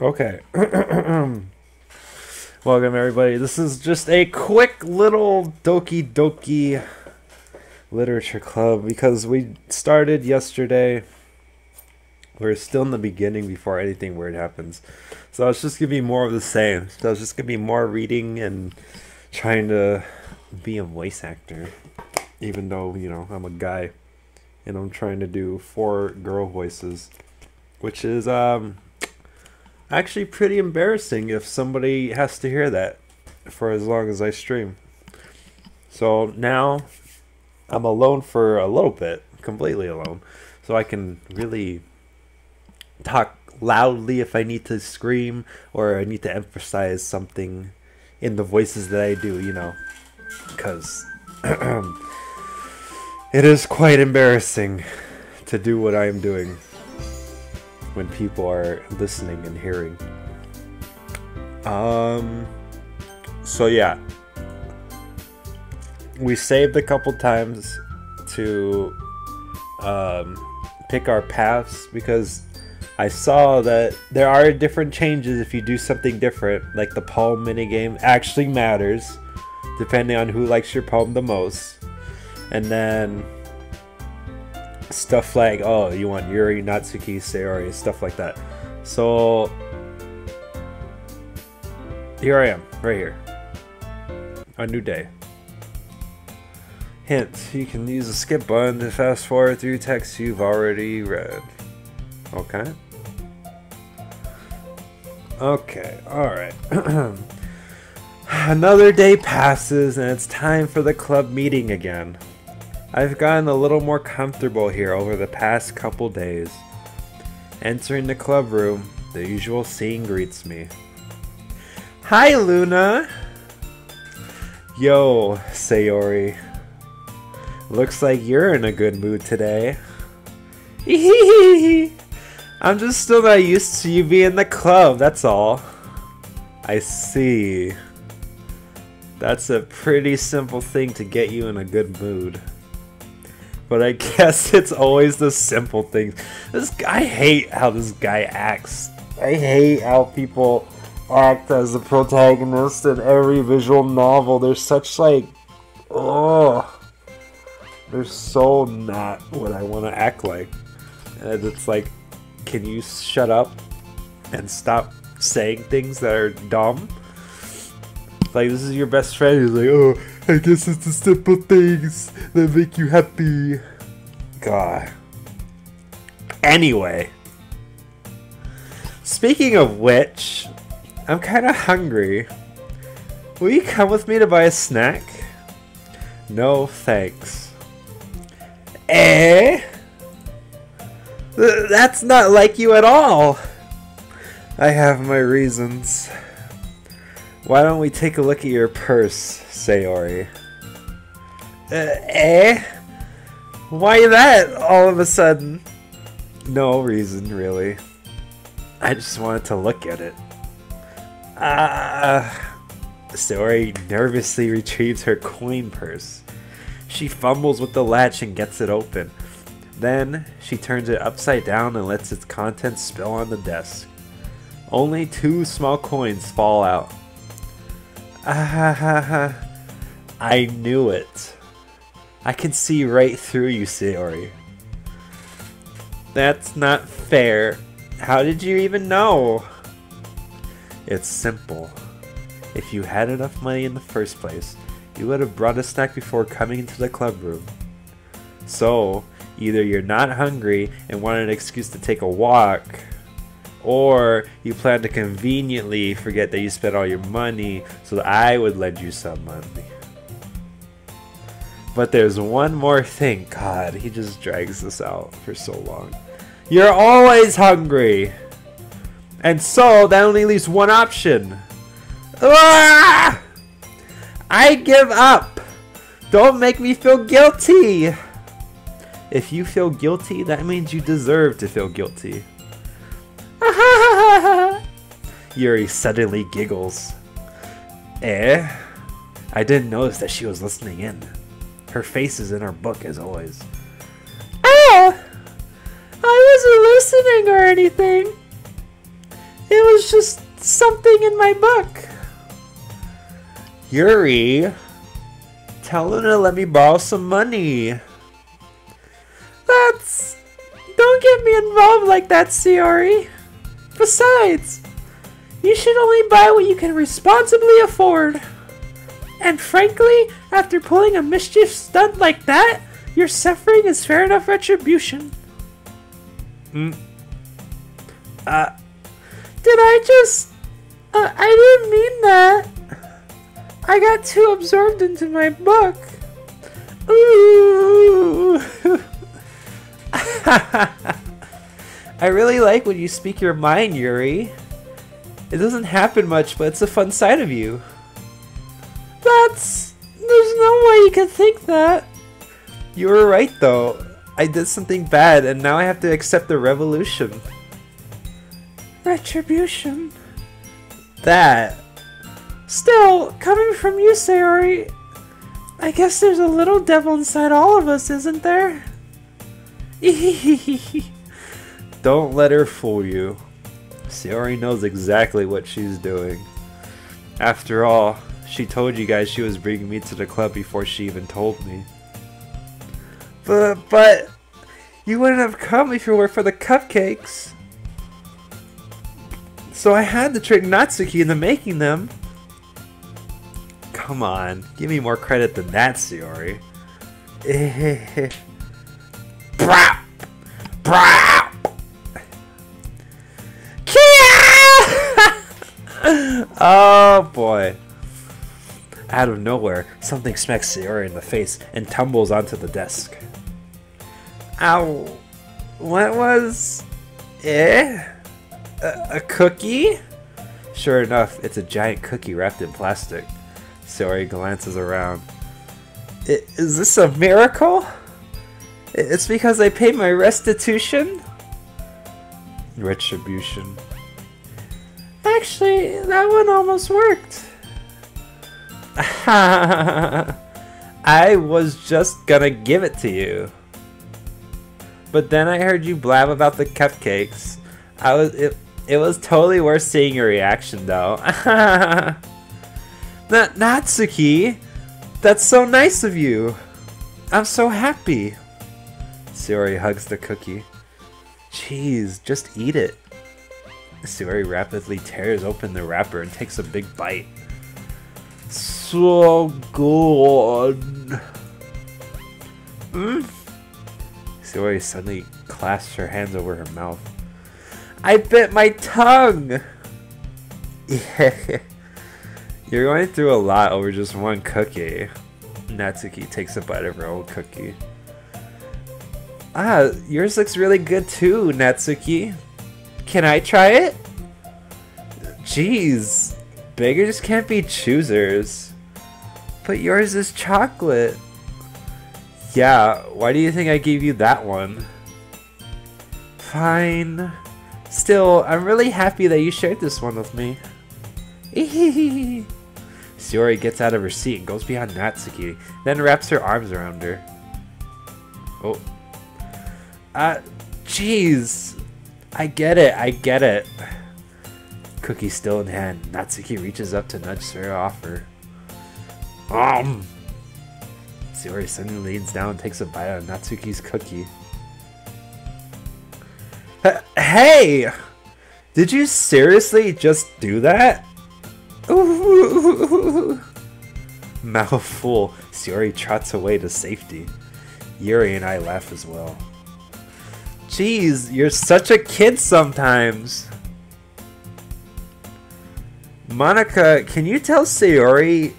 Okay. Welcome, everybody. This is just a quick little Doki Literature Club because we started yesterday. We're still in the beginning before anything weird happens. So it's just going to be more of the same. So it's just going to be more reading and trying to be a voice actor. Even though, you know, I'm a guy. And I'm trying to do 4 girl voices. Which is, actually pretty embarrassing if somebody has to hear that for as long as I stream. So now I'm alone for a little bit, completely alone, so I can really talk loudly if I need to scream or I need to emphasize something in the voices that I do, you know, because it is quite embarrassing to do what I am doing when people are listening and hearing. So yeah, we saved a couple times to pick our paths because I saw that there are different changes if you do something different, like the poem minigame actually matters depending on who likes your poem the most. And then stuff like, oh, you want Yuri, Natsuki, Sayori, stuff like that. So here I am, right here. A new day. Hint, you can use the skip button to fast forward through text you've already read. Okay. Okay, alright. Another day passes and it's time for the club meeting again. I've gotten a little more comfortable here over the past couple days. Entering the club room, the usual scene greets me. Hi, Luna! Yo, Sayori. Looks like you're in a good mood today. I'm just still not used to you being in the club, that's all. I see. That's a pretty simple thing to get you in a good mood. But I guess it's always the simple things. I hate how this guy acts. I hate how people act as the protagonist in every visual novel. They're such like, oh, they're so not what I want to act like. And it's like, can you shut up and stop saying things that are dumb? Like, this is your best friend who's like, oh, I guess it's the simple things that make you happy. God. Anyway. Speaking of which, I'm kind of hungry. Will you come with me to buy a snack? No, thanks. Eh? That's not like you at all. I have my reasons. Why don't we take a look at your purse, Sayori? Why that, all of a sudden? No reason, really. I just wanted to look at it. Sayori nervously retrieves her coin purse. She fumbles with the latch and gets it open. Then, she turns it upside down and lets its contents spill on the desk. Only 2 small coins fall out. I knew it. I can see right through you, Sayori. That's not fair. How did you even know? It's simple. If you had enough money in the first place, you would have brought a snack before coming into the club room. So, either you're not hungry and want an excuse to take a walk, or you plan to conveniently forget that you spent all your money so that I would lend you some money. But there's one more thing. God, he just drags this out for so long. You're always hungry! And so, that only leaves one option. Ah! I give up! Don't make me feel guilty! If you feel guilty, that means you deserve to feel guilty. Yuri suddenly giggles. I didn't notice that she was listening in. Her face is in her book as always. Oh! I wasn't listening or anything. It was just something in my book. Yuri, tell him to let me borrow some money. Don't get me involved like that, Sayori. Besides, you should only buy what you can responsibly afford. And frankly, after pulling a mischief stunt like that, your suffering is fair enough retribution. Did I just... I didn't mean that. I got too absorbed into my book. Ooh. I really like when you speak your mind, Yuri. It doesn't happen much, but it's a fun side of you. There's no way you can think that. You were right, though. I did something bad, and now I have to accept the revolution. Retribution? That. Still, coming from you, Sayori, I guess there's a little devil inside all of us, isn't there? Don't let her fool you. Sayori knows exactly what she's doing. After all, she told you guys she was bringing me to the club before she even told me. But you wouldn't have come if it were for the cupcakes. So I had to trick Natsuki into making them. Come on, give me more credit than that, Sayori. Brap! Brap! Oh boy. Out of nowhere, something smacks Sayori in the face and tumbles onto the desk. Ow. What was... A cookie? Sure enough, it's a giant cookie wrapped in plastic. Sayori glances around. Is this a miracle? It's because I paid my restitution? Retribution. Actually, that one almost worked. I was just gonna give it to you. But then I heard you blab about the cupcakes. It was totally worth seeing your reaction though. Natsuki! That's so nice of you! I'm so happy! Sayori hugs the cookie. Jeez, just eat it. Sayori rapidly tears open the wrapper and takes a big bite. So good! Sayori suddenly clasps her hands over her mouth. I bit my tongue! You're going through a lot over just one cookie. Natsuki takes a bite of her own cookie. Ah, yours looks really good too, Natsuki. Can I try it? Jeez, beggars can't be choosers. But yours is chocolate. Yeah, why do you think I gave you that one? Fine. Still, I'm really happy that you shared this one with me. Sayori gets out of her seat and goes behind Natsuki, then wraps her arms around her. Oh. Jeez. I get it. Cookie still in hand, Natsuki reaches up to nudge her off her. Sayori suddenly leans down and takes a bite out of Natsuki's cookie. Hey! Did you seriously just do that? Ooh. Mouthful, Sayori trots away to safety. Yuri and I laugh as well. Jeez, you're such a kid sometimes. Monica, can you tell Sayori...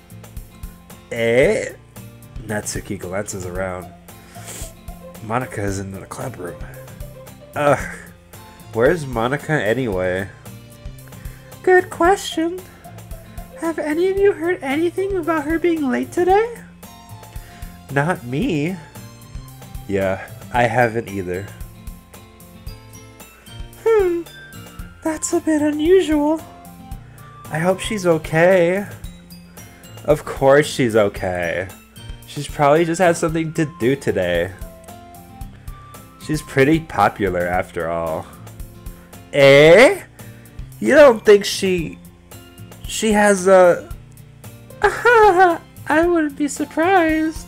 Natsuki glances around. Monica is in the club room. Ugh. Where's Monica anyway? Good question. Have any of you heard anything about her being late today? Not me. Yeah, I haven't either. That's a bit unusual. I hope she's okay. Of course she's okay. She's probably just had something to do today. She's pretty popular after all. You don't think she has a... I wouldn't be surprised.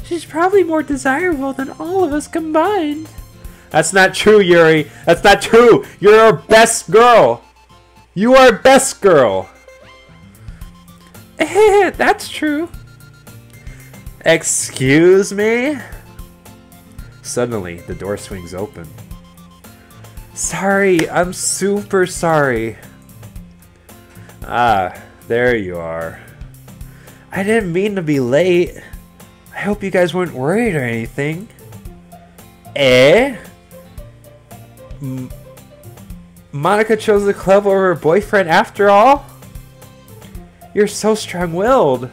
She's probably more desirable than all of us combined. That's not true, Yuri. That's not true. You're our best girl. You are our best girl. That's true. Excuse me? Suddenly, the door swings open. Sorry, I'm super sorry. Ah, there you are. I didn't mean to be late. I hope you guys weren't worried or anything. Eh? Monica chose the club over her boyfriend after all? You're so strong-willed.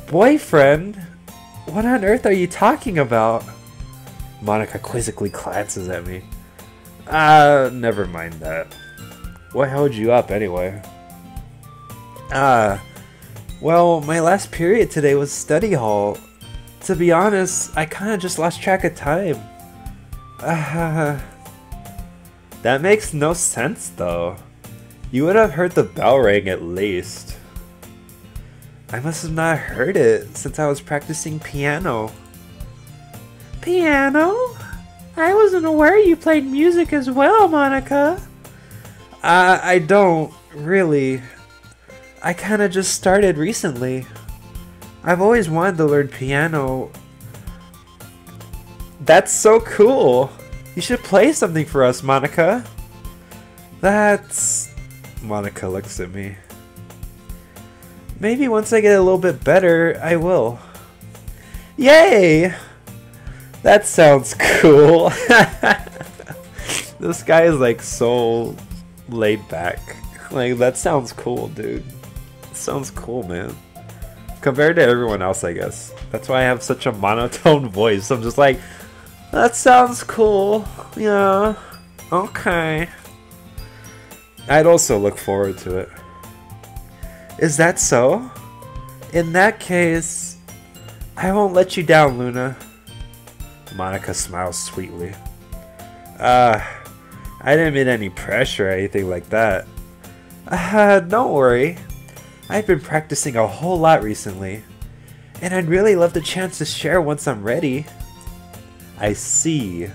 Boyfriend? What on earth are you talking about? Monica quizzically glances at me. Never mind that. What held you up anyway? Well, my last period today was study hall. To be honest, I kinda just lost track of time. That makes no sense though. You would have heard the bell ring at least. I must have not heard it since I was practicing piano. Piano? I wasn't aware you played music as well, Monica. I don't, really. I kinda just started recently. I've always wanted to learn piano. That's so cool! You should play something for us, Monica. That's... Monica looks at me. Maybe once I get a little bit better, I will. Yay! That sounds cool. This guy is like so laid back. Like, that sounds cool, dude. Sounds cool, man. Compared to everyone else, I guess. That's why I have such a monotone voice. I'm just like, that sounds cool. Yeah. Okay. I'd also look forward to it. Is that so? In that case, I won't let you down, Luna. Monica smiles sweetly. I didn't mean any pressure or anything like that. Don't worry. I've been practicing a whole lot recently, and I'd really love the chance to share once I'm ready. I see.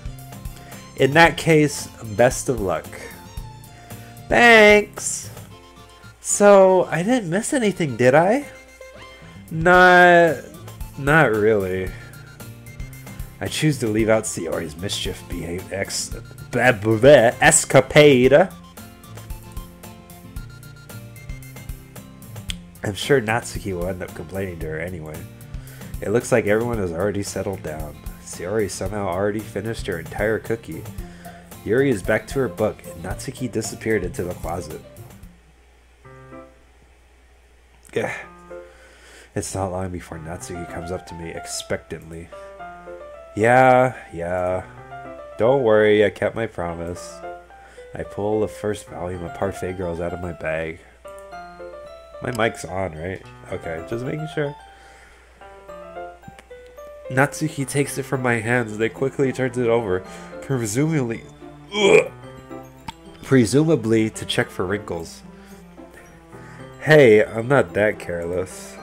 In that case, best of luck. Thanks! So, I didn't miss anything, did I? Not really. I choose to leave out Sayori's mischief-behaved escapade. I'm sure Natsuki will end up complaining to her anyway. It looks like everyone has already settled down. Sayori somehow already finished her entire cookie. Yuri is back to her book, and Natsuki disappeared into the closet. Gah. It's not long before Natsuki comes up to me expectantly. Yeah. Don't worry, I kept my promise. I pull the first volume of Parfait Girls out of my bag. My mic's on, right? Okay, just making sure. Natsuki takes it from my hands and then quickly turns it over, presumably to check for wrinkles. Hey, I'm not that careless.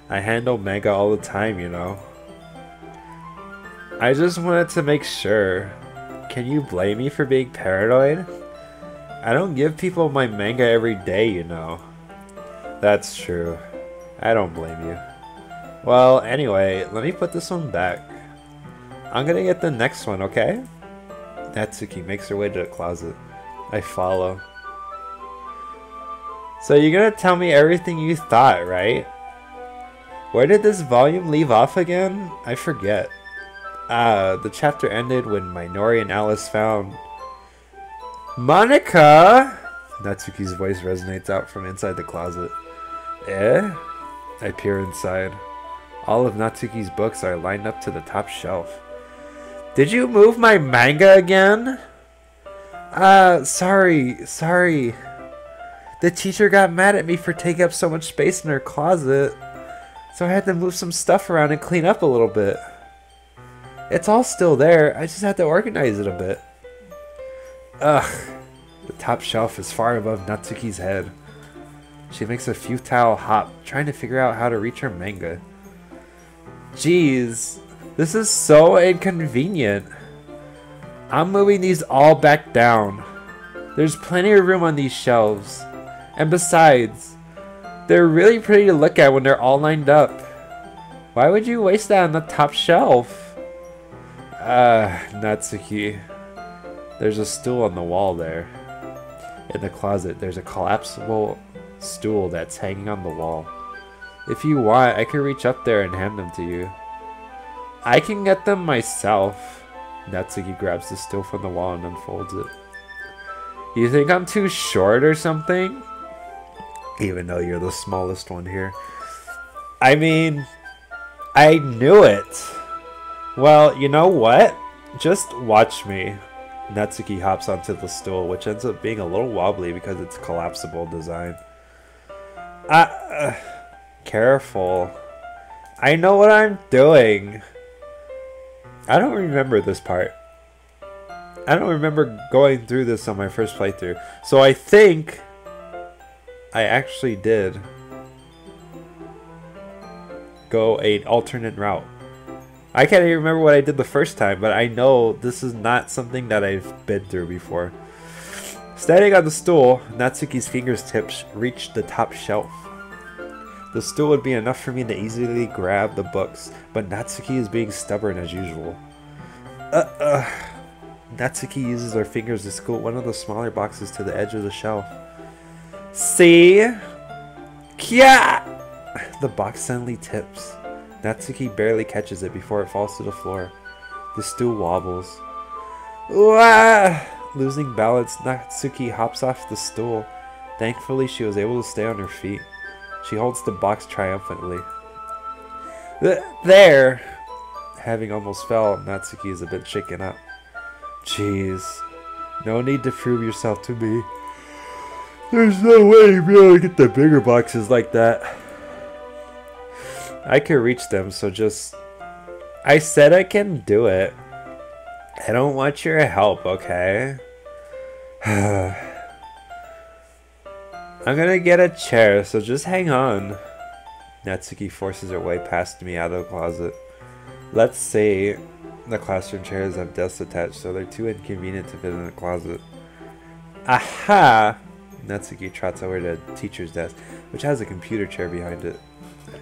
I handle manga all the time, you know. I just wanted to make sure. Can you blame me for being paranoid? I don't give people my manga every day, you know. That's true. I don't blame you. Well, anyway, let me put this one back. I'm gonna get the next one, okay? Natsuki makes her way to the closet. I follow. So you're gonna tell me everything you thought, right? Where did this volume leave off again? I forget. The chapter ended when Minori and Alice found... Monica! Natsuki's voice resonates out from inside the closet. Eh? I peer inside. All of Natsuki's books are lined up to the top shelf. Did you move my manga again? Sorry. The teacher got mad at me for taking up so much space in her closet, so I had to move some stuff around and clean up a little bit. It's all still there, I just had to organize it a bit. Ugh, top shelf is far above Natsuki's head. She makes a futile hop, trying to figure out how to reach her manga. Jeez, this is so inconvenient. I'm moving these all back down. There's plenty of room on these shelves. And besides, they're really pretty to look at when they're all lined up. Why would you waste that on the top shelf? Natsuki. There's a stool on the wall there. In the closet, there's a collapsible stool that's hanging on the wall. If you want, I can reach up there and hand them to you. I can get them myself. Natsuki grabs the stool from the wall and unfolds it. You think I'm too short or something? Even though you're the smallest one here. I mean, I knew it. Well, you know what? Just watch me. Natsuki hops onto the stool, which ends up being a little wobbly because it's collapsible design. Careful. I know what I'm doing. I don't remember this part. I don't remember going through this on my first playthrough. So I think I actually did go an alternate route. I can't even remember what I did the first time, but I know this is not something that I've been through before. Standing on the stool, Natsuki's fingertips reached the top shelf. The stool would be enough for me to easily grab the books, but Natsuki is being stubborn as usual. Natsuki uses her fingers to scoot one of the smaller boxes to the edge of the shelf. See? Kya! The box suddenly tips. Natsuki barely catches it before it falls to the floor. The stool wobbles. Wah! Losing balance, Natsuki hops off the stool. Thankfully, she was able to stay on her feet. She holds the box triumphantly. There! Having almost fell, Natsuki is a bit shaken up. Jeez. No need to prove yourself to me. There's no way you'll be able to get the bigger boxes like that. I can reach them, so just... I said I can do it. I don't want your help, okay? I'm gonna get a chair, so just hang on. Natsuki forces her way past me out of the closet. Let's see. The classroom chairs have desks attached, so they're too inconvenient to fit in the closet. Aha! Natsuki trots over to the teacher's desk, which has a computer chair behind it.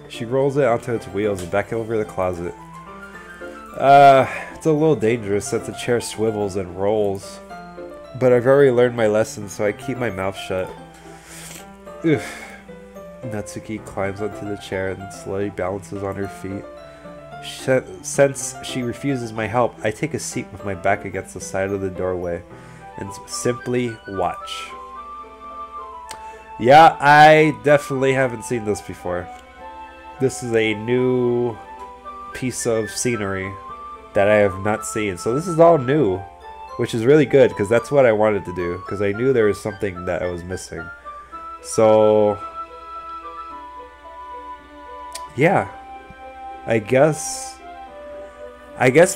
She rolls it onto its wheels and back over the closet. It's a little dangerous since the chair swivels and rolls. But I've already learned my lesson, so I keep my mouth shut. Oof. Natsuki climbs onto the chair and slowly balances on her feet. Since she refuses my help, I take a seat with my back against the side of the doorway and simply watch. Yeah, I definitely haven't seen this before. This is a new piece of scenery that I have not seen. So this is all new, which is really good because that's what I wanted to do, because I knew there was something that I was missing. So yeah, I guess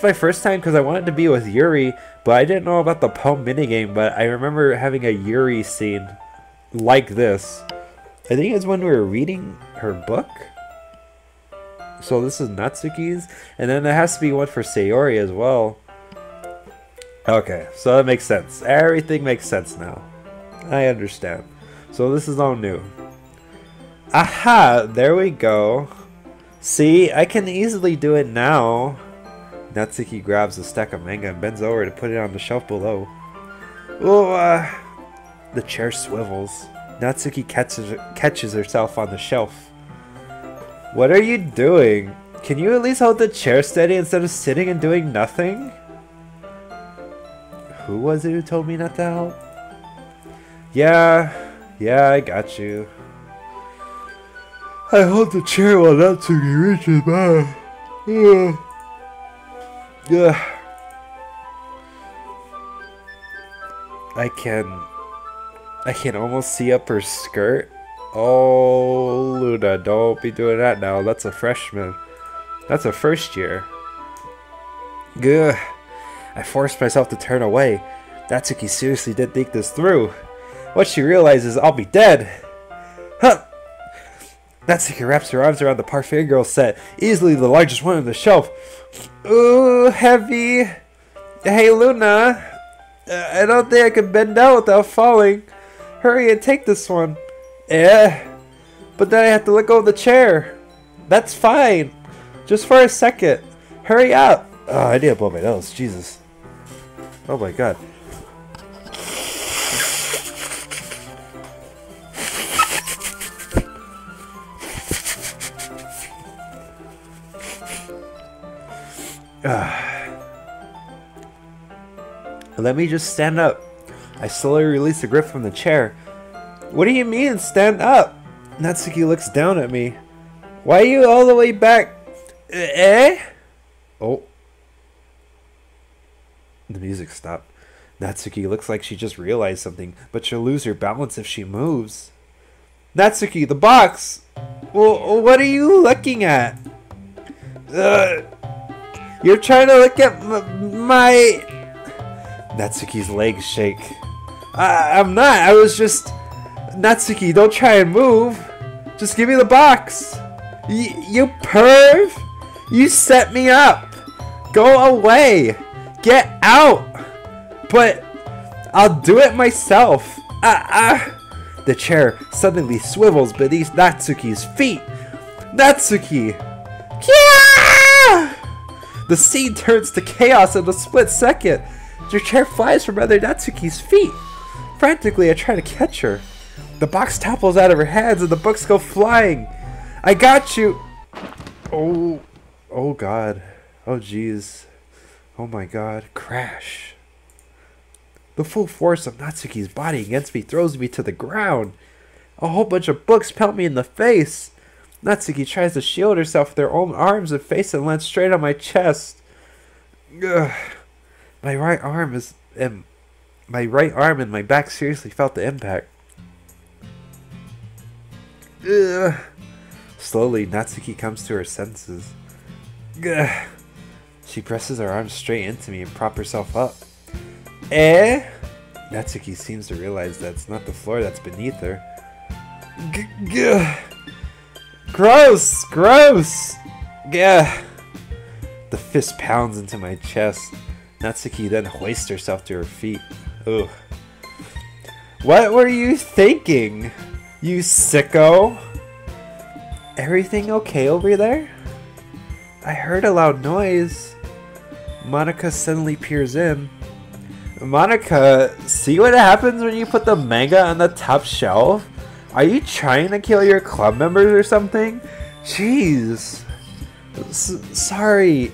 my first time, because I wanted to be with Yuri, but I didn't know about the poem minigame. But I remember having a Yuri scene like this. I think it's when we were reading her book. So this is Natsuki's, and then there has to be one for Sayori as well. Okay, so that makes sense. Everything makes sense now. I understand. So this is all new. Aha! There we go. See, I can easily do it now. Natsuki grabs a stack of manga and bends over to put it on the shelf below. Oh, the chair swivels. Natsuki catches herself on the shelf. What are you doing? Can you at least hold the chair steady instead of sitting and doing nothing? Who was it who told me not to help? Yeah, I got you. I hold the chair while Natsuki reaches by. I can almost see up her skirt. Oh, Luna, don't be doing that now. That's a freshman. That's a first year. Gah. I forced myself to turn away. Natsuki seriously did think this through. What she realizes, I'll be dead. Huh. Natsuki wraps her arms around the Parfait Girl set, easily the largest one on the shelf. Ooh, heavy. Hey, Luna. I don't think I can bend down without falling. Hurry and take this one. But then I have to let go of the chair. That's fine. Just for a second. Hurry up. Oh, I need to blow my nose. Jesus. Oh my god. Let me just stand up. I slowly release the grip from the chair. What do you mean, stand up? Natsuki looks down at me. Why are you all the way back? Oh. The music stopped. Natsuki looks like she just realized something, but she'll lose her balance if she moves. Natsuki, the box! Well, what are you looking at? You're trying to look at my... Natsuki's legs shake. I'm not. I was just... Natsuki, don't try and move. Just give me the box. You perv. You set me up. Go away. Get out. But I'll do it myself. The chair suddenly swivels beneath Natsuki's feet. Natsuki. Yeah! The scene turns to chaos in a split second. Your chair flies from under Natsuki's feet. Frantically, I try to catch her. The box topples out of her hands and the books go flying. I got you. Oh god. Oh jeez. Oh my god. Crash. The full force of Natsuki's body against me throws me to the ground. A whole bunch of books pelt me in the face. Natsuki tries to shield herself with her own arms and face and lands straight on my chest. Ugh. My right arm and my back seriously felt the impact. Ugh. Slowly, Natsuki comes to her senses. Ugh. She presses her arms straight into me and props herself up. Natsuki seems to realize that it's not the floor that's beneath her. Gross! Gross! Gah! The fist pounds into my chest. Natsuki then hoists herself to her feet. Ugh. What were you thinking, you sicko? Everything okay over there? I heard a loud noise. Monica suddenly peers in. Monica, see what happens when you put the manga on the top shelf? Are you trying to kill your club members or something? Jeez. Sorry.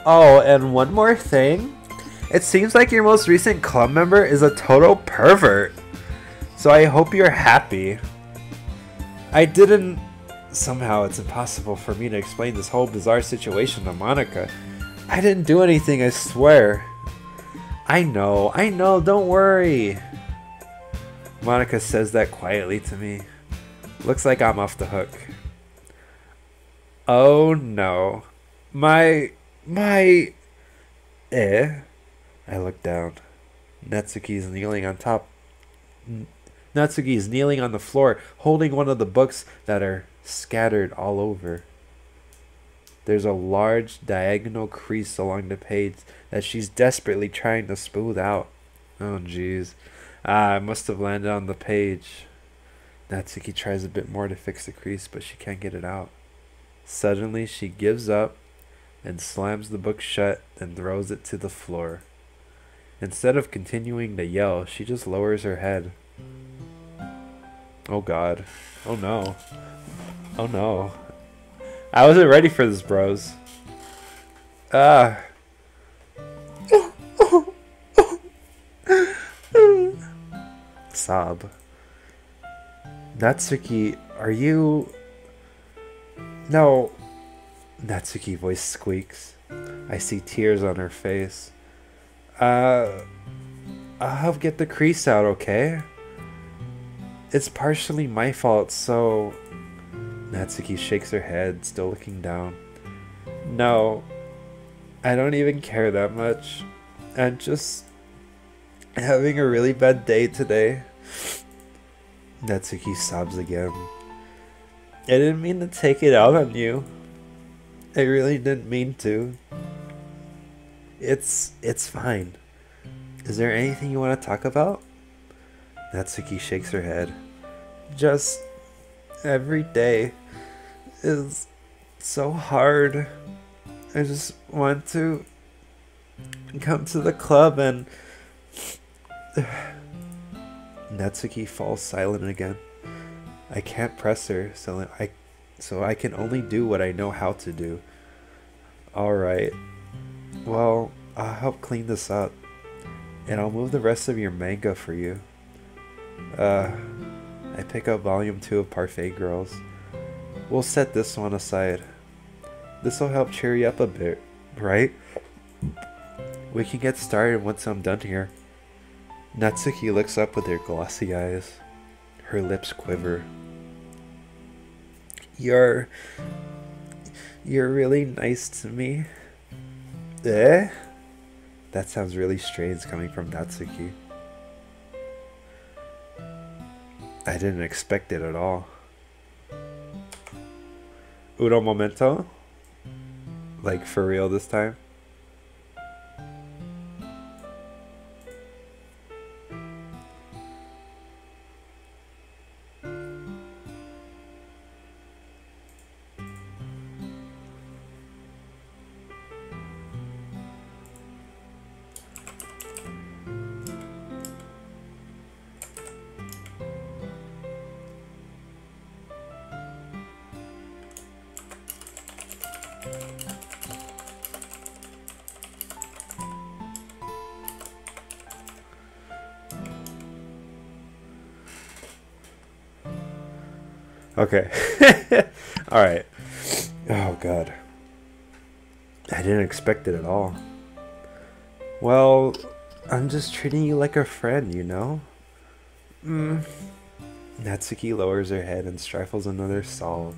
Oh, and one more thing. It seems like your most recent club member is a total pervert. So I hope you're happy. Somehow it's impossible for me to explain this whole bizarre situation to Monica. I didn't do anything, I swear. I know, don't worry. Monica says that quietly to me. Looks like I'm off the hook. Oh no. I look down. Natsuki is kneeling on the floor, holding one of the books that are scattered all over. There's a large diagonal crease along the page that she's desperately trying to smooth out. Oh jeez. I must have landed on the page. Natsuki tries a bit more to fix the crease, but she can't get it out. Suddenly, she gives up and slams the book shut and throws it to the floor. Instead of continuing to yell, she just lowers her head. Oh god. Oh no. Oh no. I wasn't ready for this, bros. Sob. Natsuki, are you... No. Natsuki voice squeaks. I see tears on her face. I'll help get the crease out, okay? It's partially my fault, so... Natsuki shakes her head, still looking down. No. I don't even care that much. and just having a really bad day today. Natsuki sobs again. I didn't mean to take it out on you. I really didn't mean to. It's fine. Is there anything you want to talk about? Natsuki shakes her head. Just every day is so hard. I just want to come to the club and... Natsuki falls silent again. I can't press her, so I can only do what I know how to do. Alright. Well, I'll help clean this up. And I'll move the rest of your manga for you. I pick up volume 2 of Parfait Girls. We'll set this one aside. This'll help cheer you up a bit, right? We can get started once I'm done here. Natsuki looks up with her glossy eyes. Her lips quiver. You're really nice to me. Eh? That sounds really strange coming from Natsuki. I didn't expect it at all. Uno momento? Like for real this time? Okay. Alright. Oh god. I didn't expect it at all. Well, I'm just treating you like a friend, you know? Natsuki lowers her head and stifles another sob.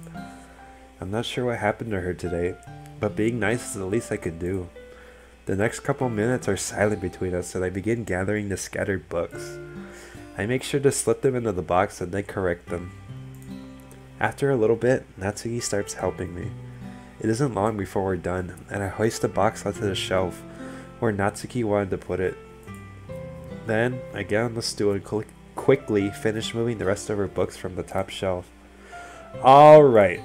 I'm not sure what happened to her today, but being nice is the least I could do. The next couple minutes are silent between us and I begin gathering the scattered books. I make sure to slip them into the box and then correct them. After a little bit, Natsuki starts helping me. It isn't long before we're done, and I hoist the box onto the shelf where Natsuki wanted to put it. Then, I get on the stool and quickly finish moving the rest of her books from the top shelf. Alright.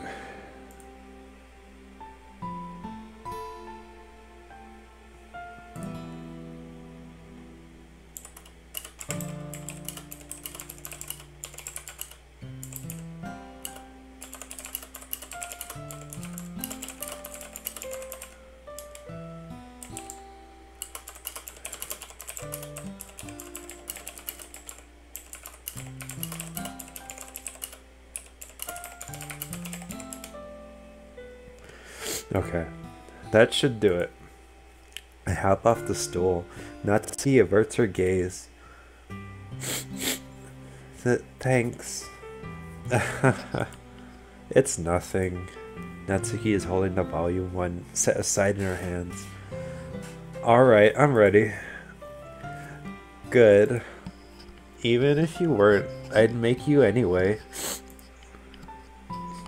Okay, that should do it. I hop off the stool. Natsuki averts her gaze. Thanks. It's nothing. Natsuki is holding the volume 1 set aside in her hands. Alright, I'm ready. Good. Even if you weren't, I'd make you anyway.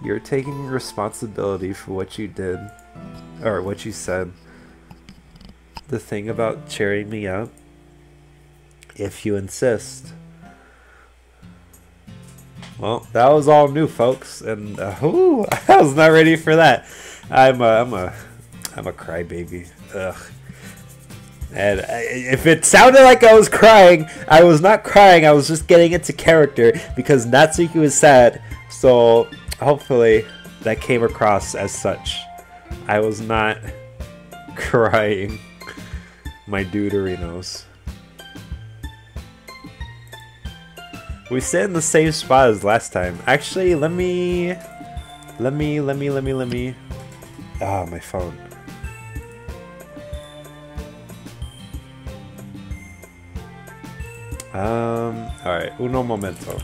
You're taking responsibility for what you did. Or what you said. The thing about cheering me up. If you insist. Well, that was all new, folks, and I was not ready for that. I'm a crybaby. Ugh. And if it sounded like I was crying, I was not crying. I was just getting into character because Natsuki was sad. So hopefully that came across as such. I was not crying. My Deuterinos. We stayed in the same spot as last time. Actually, let me. Ah, my phone. Alright, uno momento.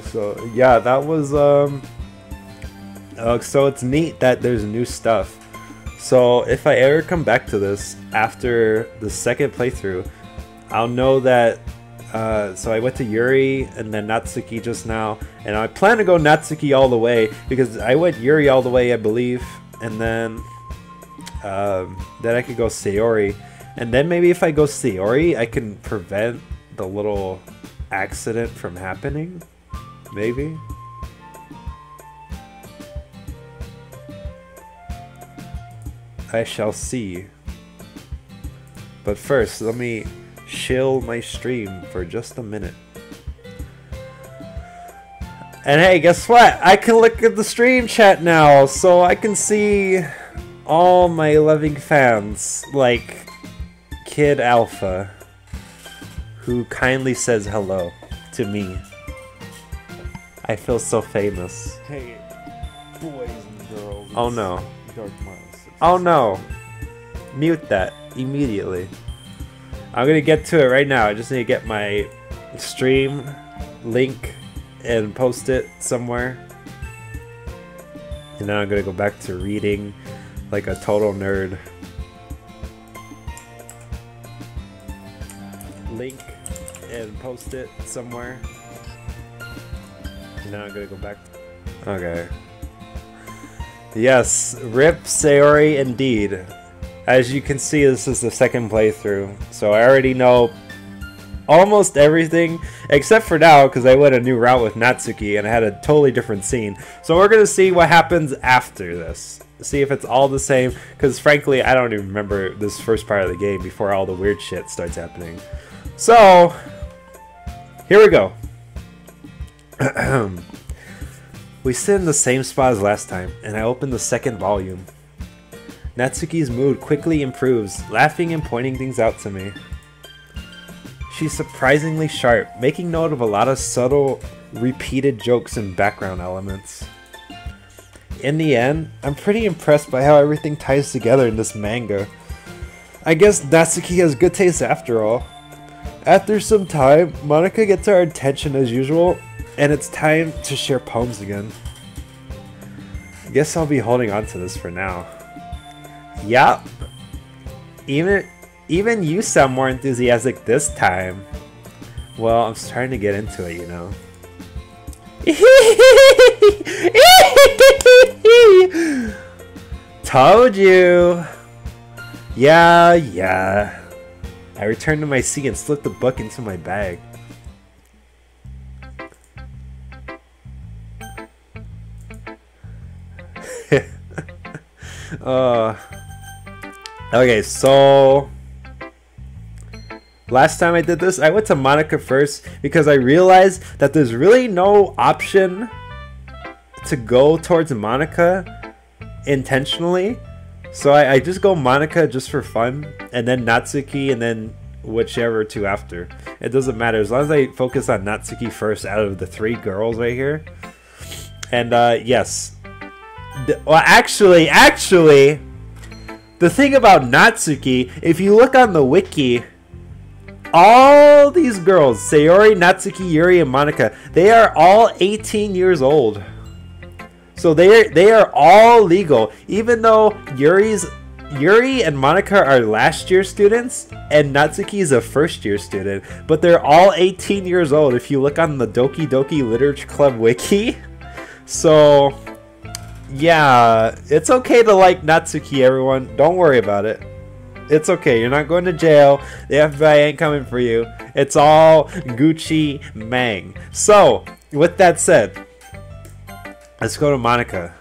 So, yeah, that was, So it's neat that there's new stuff. So if I ever come back to this after the second playthrough, I'll know that. So I went to Yuri and then Natsuki just now, and I plan to go Natsuki all the way because I went Yuri all the way, I believe, and then I could go Sayori, and then maybe if I go Sayori, I can prevent the little accident from happening, maybe. I shall see. But first, let me chill my stream for just a minute. And hey, guess what? I can look at the stream chat now, so I can see all my loving fans, like Kid Alpha, who kindly says hello to me. I feel so famous. Hey, boys and girls. Oh no. Dark Miles. Oh no. Mute that immediately. I'm gonna get to it right now. I just need to get my stream link and post it somewhere. And then I'm gonna go back to reading like a total nerd. Link and post it somewhere. And then I'm gonna go back. Okay. Yes, RIP Sayori indeed. As you can see, this is the second playthrough, so I already know almost everything, except for now, because I went a new route with Natsuki and I had a totally different scene. So we're going to see what happens after this. See if it's all the same, because frankly, I don't even remember this first part of the game before all the weird shit starts happening. So, here we go. We sit in the same spot as last time, and I open the second volume. Natsuki's mood quickly improves, laughing and pointing things out to me. She's surprisingly sharp, making note of a lot of subtle, repeated jokes and background elements. In the end, I'm pretty impressed by how everything ties together in this manga. I guess Natsuki has good taste after all. After some time, Monika gets our attention as usual, and it's time to share poems again. I guess I'll be holding on to this for now. Yup. Even you sound more enthusiastic this time. Well, I'm starting to get into it, you know. Told you. Yeah. I returned to my seat and slipped the book into my bag. Okay, so last time I did this, I went to Monika first because I realized that there's really no option to go towards Monika intentionally. So I just go Monika just for fun, and then Natsuki, and then whichever two after. It doesn't matter as long as I focus on Natsuki first out of the three girls right here. And yes. Well, actually, the thing about Natsuki, if you look on the wiki, all these girls, Sayori, Natsuki, Yuri, and Monika, they are all 18 years old. So they are all legal, even though Yuri and Monika are last year students, and Natsuki is a first year student. But they're all 18 years old if you look on the Doki Doki Literature Club wiki. So yeah, it's okay to like Natsuki, everyone. Don't worry about it. It's okay. You're not going to jail. The FBI ain't coming for you. It's all Gucci Mang. So, with that said, let's go to Monika.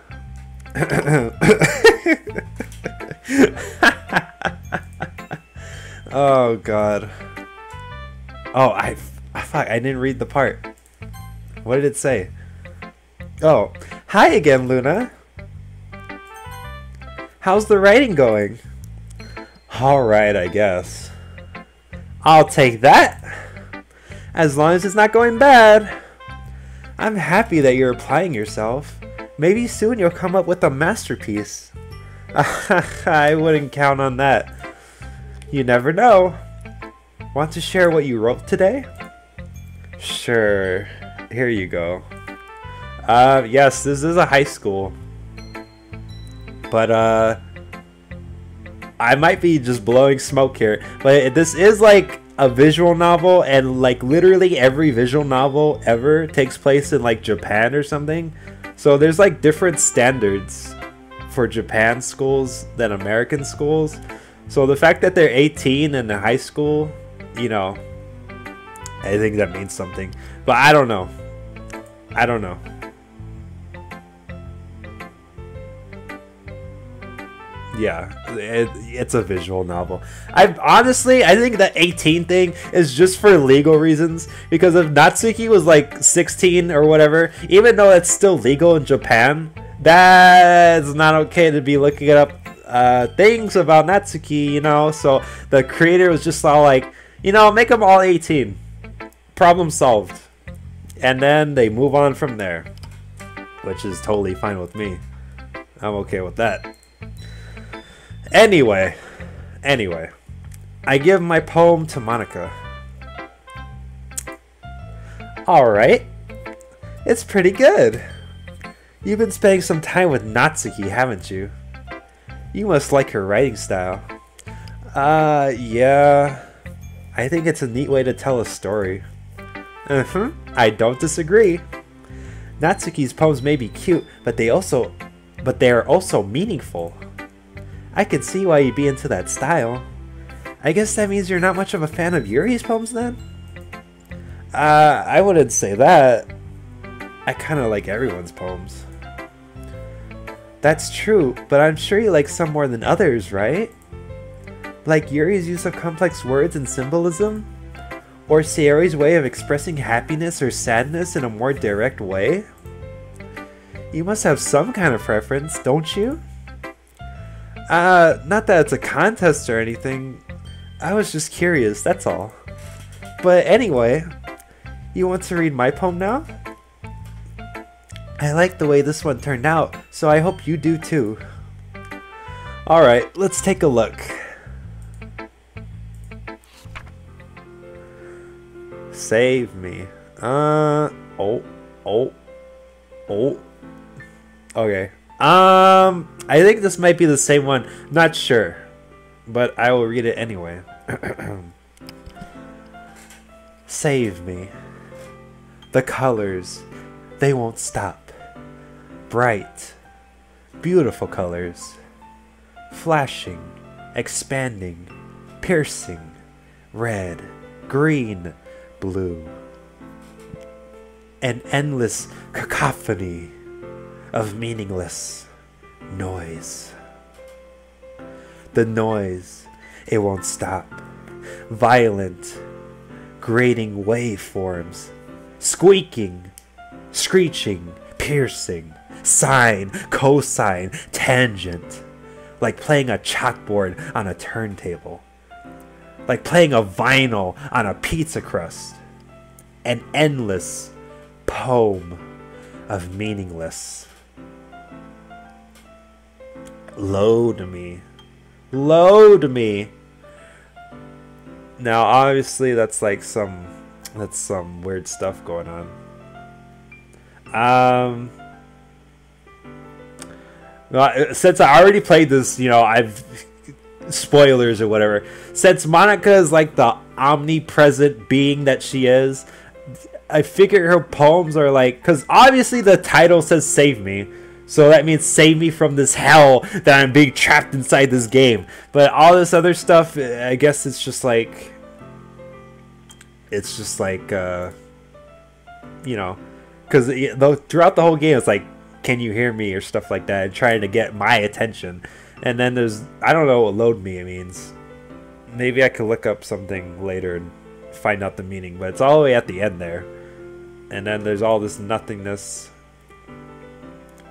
Oh, God. Oh, fuck, I didn't read the part. What did it say? Oh, hi again, Luna. How's the writing going? Alright, I guess. I'll take that. As long as it's not going bad. I'm happy that you're applying yourself. Maybe soon you'll come up with a masterpiece. I wouldn't count on that. You never know. Want to share what you wrote today? Sure. Here you go. Yes, this is a high school. But I might be just blowing smoke here, but this is like a visual novel, and like literally every visual novel ever takes place in like Japan or something. So there's like different standards for Japan schools than American schools. So the fact that they're 18 in the high school, you know, I think that means something. But I don't know. I don't know. Yeah, it's a visual novel. I think the 18 thing is just for legal reasons, because if Natsuki was like 16 or whatever, even though it's still legal in Japan, that's not okay to be looking up things about Natsuki, you know. So the creator was just all like, you know, make them all 18. Problem solved. And then they move on from there, which is totally fine with me. I'm okay with that. Anyway, I give my poem to Monica. Alright, it's pretty good. You've been spending some time with Natsuki, haven't you? You must like her writing style. Yeah. I think it's a neat way to tell a story. I don't disagree. Natsuki's poems may be cute, but they are also meaningful. I can see why you'd be into that style. I guess that means you're not much of a fan of Yuri's poems then? I wouldn't say that. I kind of like everyone's poems. That's true, but I'm sure you like some more than others, right? Like Yuri's use of complex words and symbolism? Or Sayori's way of expressing happiness or sadness in a more direct way? You must have some kind of preference, don't you? Not that it's a contest or anything. I was just curious, that's all. But anyway, you want to read my poem now? I like the way this one turned out, so I hope you do too. Alright, let's take a look. Save me. Okay. I think this might be the same one. Not sure. But I will read it anyway. Save me. The colors, they won't stop. Bright, beautiful colors. Flashing, expanding, piercing. Red, green, blue. An endless cacophony of meaningless noise. The noise, it won't stop. Violent, grating waveforms. Squeaking, screeching, piercing. Sine, cosine, tangent. Like playing a chalkboard on a turntable. Like playing a vinyl on a pizza crust. An endless poem of meaningless. Load me. Load me. Now obviously that's like some weird stuff going on. Well, since I already played this, you know, I've spoilers or whatever. Since Monica is like the omnipresent being that she is, I figure her poems are like, because obviously the title says save me, so that means save me from this hell that I'm being trapped inside this game. But all this other stuff, I guess it's just like you know, because throughout the whole game it's like, can you hear me, or stuff like that, and trying to get my attention. And then there's, I don't know what load me means. Maybe I could look up something later and find out the meaning, but it's all the way at the end there. And then there's all this nothingness.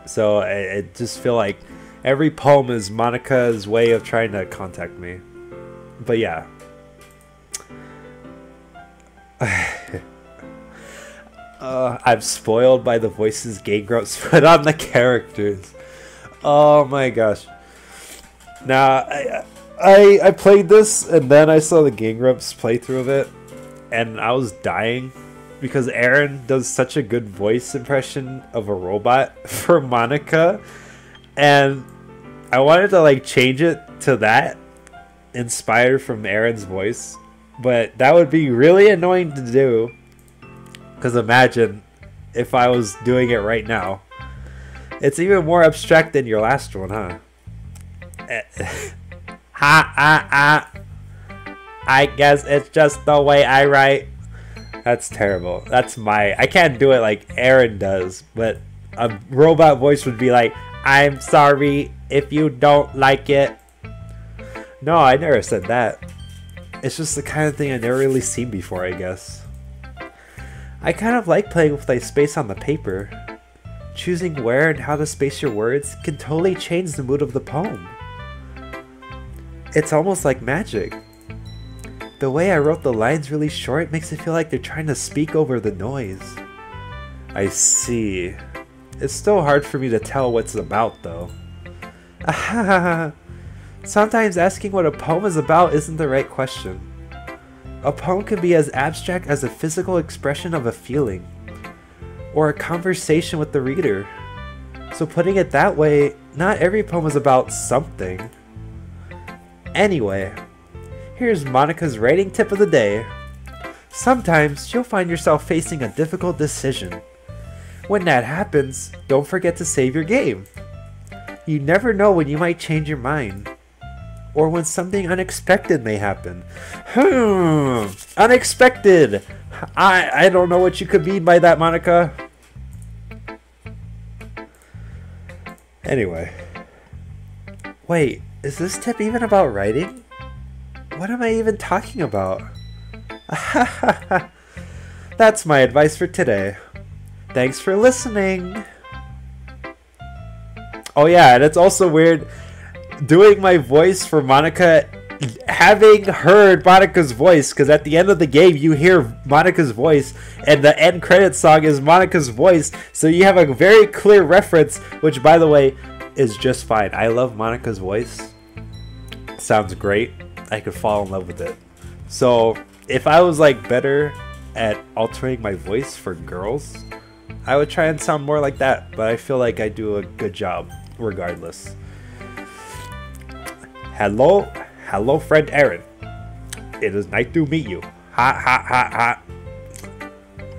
So I just feel like every poem is Monica's way of trying to contact me. But yeah. I'm spoiled by the voices Game Grumps put on the characters. Oh my gosh. Now, I played this, and then I saw the Game Grumps playthrough of it, and I was dying because Aaron does such a good voice impression of a robot for Monica, and I wanted to like change it to that, inspired from Aaron's voice, but that would be really annoying to do. Because imagine if I was doing it right now. It's even more abstract than your last one, huh? I guess it's just the way I write. That's terrible. That's I can't do it like Aaron does, but a robot voice would be like, I'm sorry if you don't like it. No, I never said that. It's just the kind of thing I never really seen before, I guess. I kind of like playing with like space on the paper. Choosing where and how to space your words can totally change the mood of the poem. It's almost like magic. The way I wrote the lines really short makes it feel like they're trying to speak over the noise. I see. It's still hard for me to tell what it's about though. Sometimes asking what a poem is about isn't the right question. A poem can be as abstract as a physical expression of a feeling, or a conversation with the reader. So putting it that way, not every poem is about something. Anyway, here's Monica's writing tip of the day. Sometimes you'll find yourself facing a difficult decision. When that happens, don't forget to save your game. You never know when you might change your mind, or when something unexpected may happen. Unexpected! I don't know what you could mean by that, Monica. Anyway. Wait, is this tip even about writing? What am I even talking about? That's my advice for today. Thanks for listening. Oh yeah, and it's also weird doing my voice for Monica, having heard Monica's voice, because at the end of the game you hear Monica's voice and the end credit song is Monica's voice, so you have a very clear reference, which by the way is just fine. I love Monica's voice. Sounds great. I could fall in love with it. So if I was like better at altering my voice for girls, I would try and sound more like that, but I feel like I do a good job regardless. Hello friend Aaron. It is nice to meet you. Ha ha ha ha.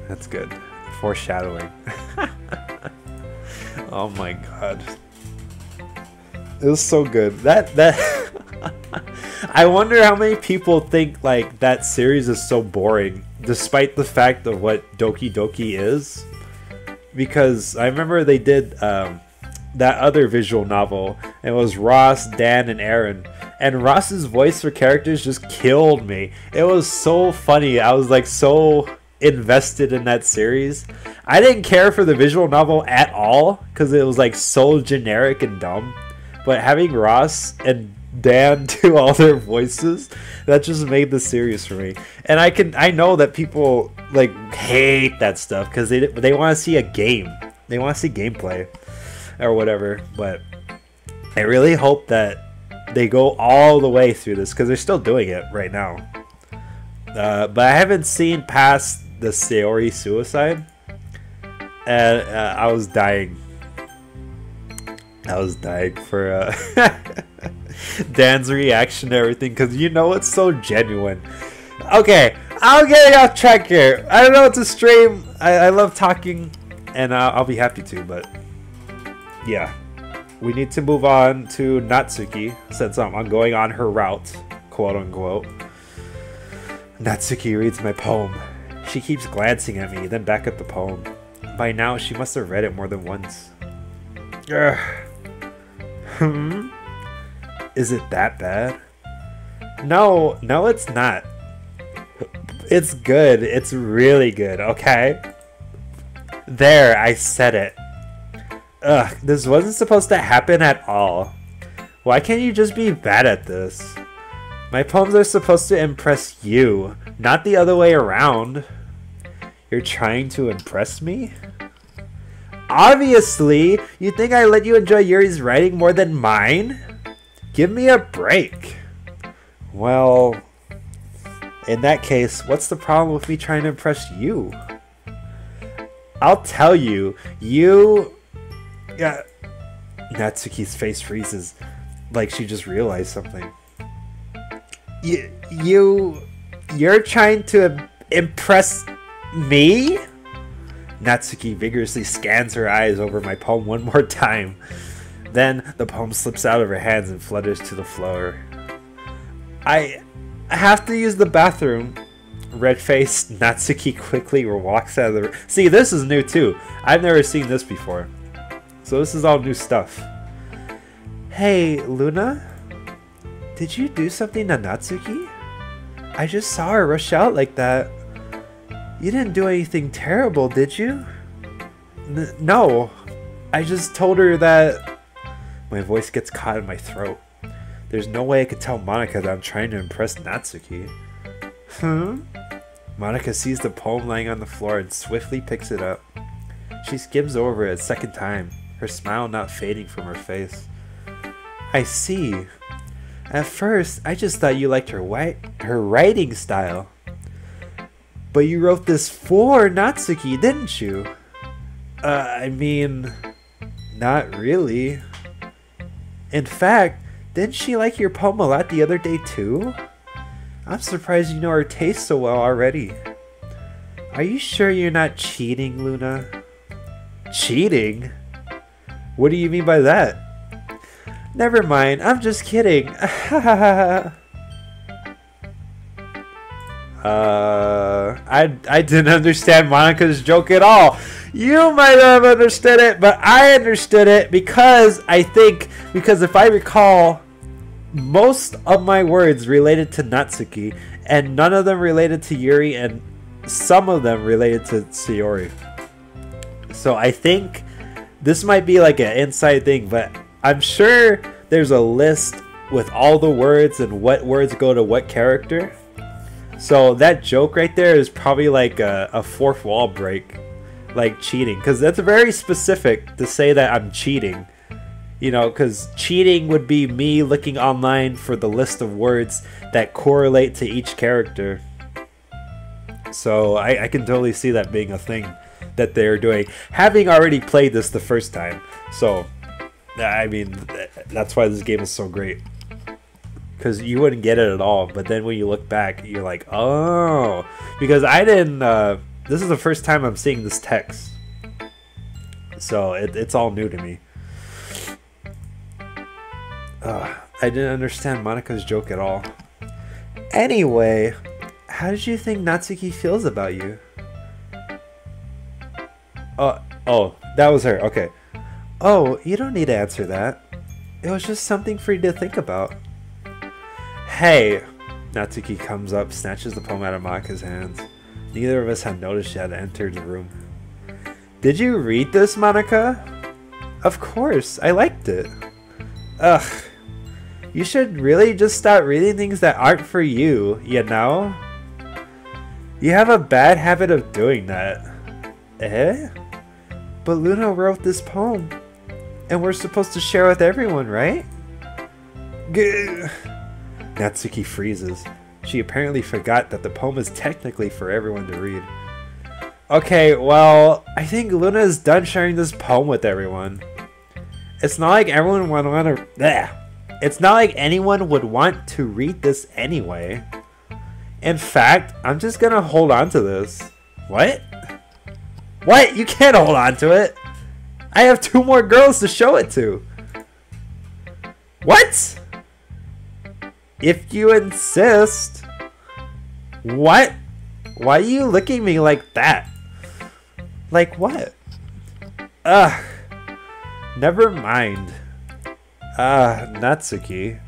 That's good. Foreshadowing. Oh my god. It was so good. That I wonder how many people think like that series is so boring, despite the fact of what Doki Doki is. Because I remember they did that other visual novel, and it was Ross, Dan, and Aaron. And Ross's voice for characters just killed me. It was so funny. I was like so invested in that series. I didn't care for the visual novel at all because it was like so generic and dumb. But having Ross and Dan do all their voices, that just made the series for me. And I know that people like hate that stuff because they want to see a game. They want to see gameplay or whatever. But I really hope that they go all the way through this because they're still doing it right now. But I haven't seen past the Sayori suicide, and I was dying. I was dying for Dan's reaction to everything because you know it's so genuine. Okay, I'm getting off track here. I don't know, it's a stream. I love talking, and I'll be happy to, but yeah. We need to move on to Natsuki since I'm going on her route, quote unquote. Natsuki reads my poem. She keeps glancing at me, then back at the poem. By now, she must have read it more than once. Is it that bad? No, it's not. It's good. It's really good, okay? There, I said it. Ugh, this wasn't supposed to happen at all. Why can't you just be bad at this? My poems are supposed to impress you, not the other way around. You're trying to impress me? Obviously! You think I let you enjoy Yuri's writing more than mine? Give me a break. Well, in that case, what's the problem with me trying to impress you? I'll tell you, Yeah, Natsuki's face freezes. like she just realized something. You're trying to impress me? Natsuki vigorously scans her eyes over my poem one more time. Then the poem slips out of her hands and flutters to the floor. I have to use the bathroom. Red-faced Natsuki quickly walks out of the... See, this is new too. I've never seen this before. So this is all new stuff. Hey, Luna? Did you do something to Natsuki? I just saw her rush out like that. You didn't do anything terrible, did you? No. I just told her that... My voice gets caught in my throat. There's no way I could tell Monika that I'm trying to impress Natsuki. Monika sees the poem lying on the floor and swiftly picks it up. She skims over it a second time, her smile not fading from her face. I see. At first, I just thought you liked her writing style. But you wrote this for Natsuki, didn't you? I mean, not really. In fact, didn't she like your poem a lot the other day too? I'm surprised you know her taste so well already. Are you sure you're not cheating, Luna? Cheating? What do you mean by that? Never mind, I'm just kidding. I didn't understand Monika's joke at all. You might have understood it, but I understood it because if I recall, most of my words related to Natsuki, and none of them related to Yuri, and some of them related to Sayori. So I think this might be like an inside thing, but I'm sure there's a list with all the words and what words go to what character. So that joke right there is probably like a fourth wall break, like cheating, because that's very specific to say that I'm cheating. You know, because cheating would be me looking online for the list of words that correlate to each character. So I can totally see that being a thing that they're doing, having already played this the first time. So, I mean, that's why this game is so great. Because you wouldn't get it at all, but then when you look back, you're like, oh. Because I didn't, this is the first time I'm seeing this text. So it's all new to me. I didn't understand Monika's joke at all. Anyway, how did you think Natsuki feels about you? Oh, that was her. Okay. Oh, you don't need to answer that. It was just something for you to think about. Hey! Natsuki comes up, snatches the poem out of Monika's hands. Neither of us had noticed she had entered the room. Did you read this, Monika? Of course, I liked it. Ugh. You should really just stop reading things that aren't for you, you know? You have a bad habit of doing that. Eh? But Luna wrote this poem, and we're supposed to share with everyone, right? Gah. Natsuki freezes. She apparently forgot that the poem is technically for everyone to read. Okay, well, I think Luna is done sharing this poem with everyone. It's not like everyone would want to... Bleh. It's not like anyone would want to read this anyway. In fact, I'm just gonna hold on to this. What? What? You can't hold on to it. I have 2 more girls to show it to. What? If you insist. What? Why are you looking at me like that? Like what? Ugh. Never mind. Natsuki.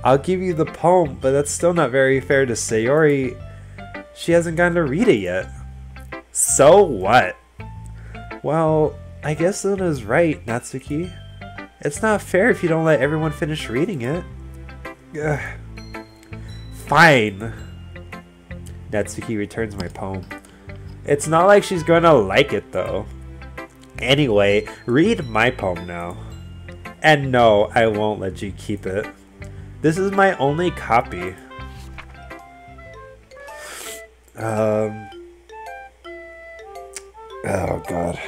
I'll give you the poem, but that's still not very fair to Sayori. She hasn't gotten to read it yet. So what? Well, I guess Luna's right, Natsuki. It's not fair if you don't let everyone finish reading it. Ugh. Fine. Natsuki returns my poem. It's not like she's gonna like it though. Anyway, read my poem now. And no, I won't let you keep it. This is my only copy. Oh god.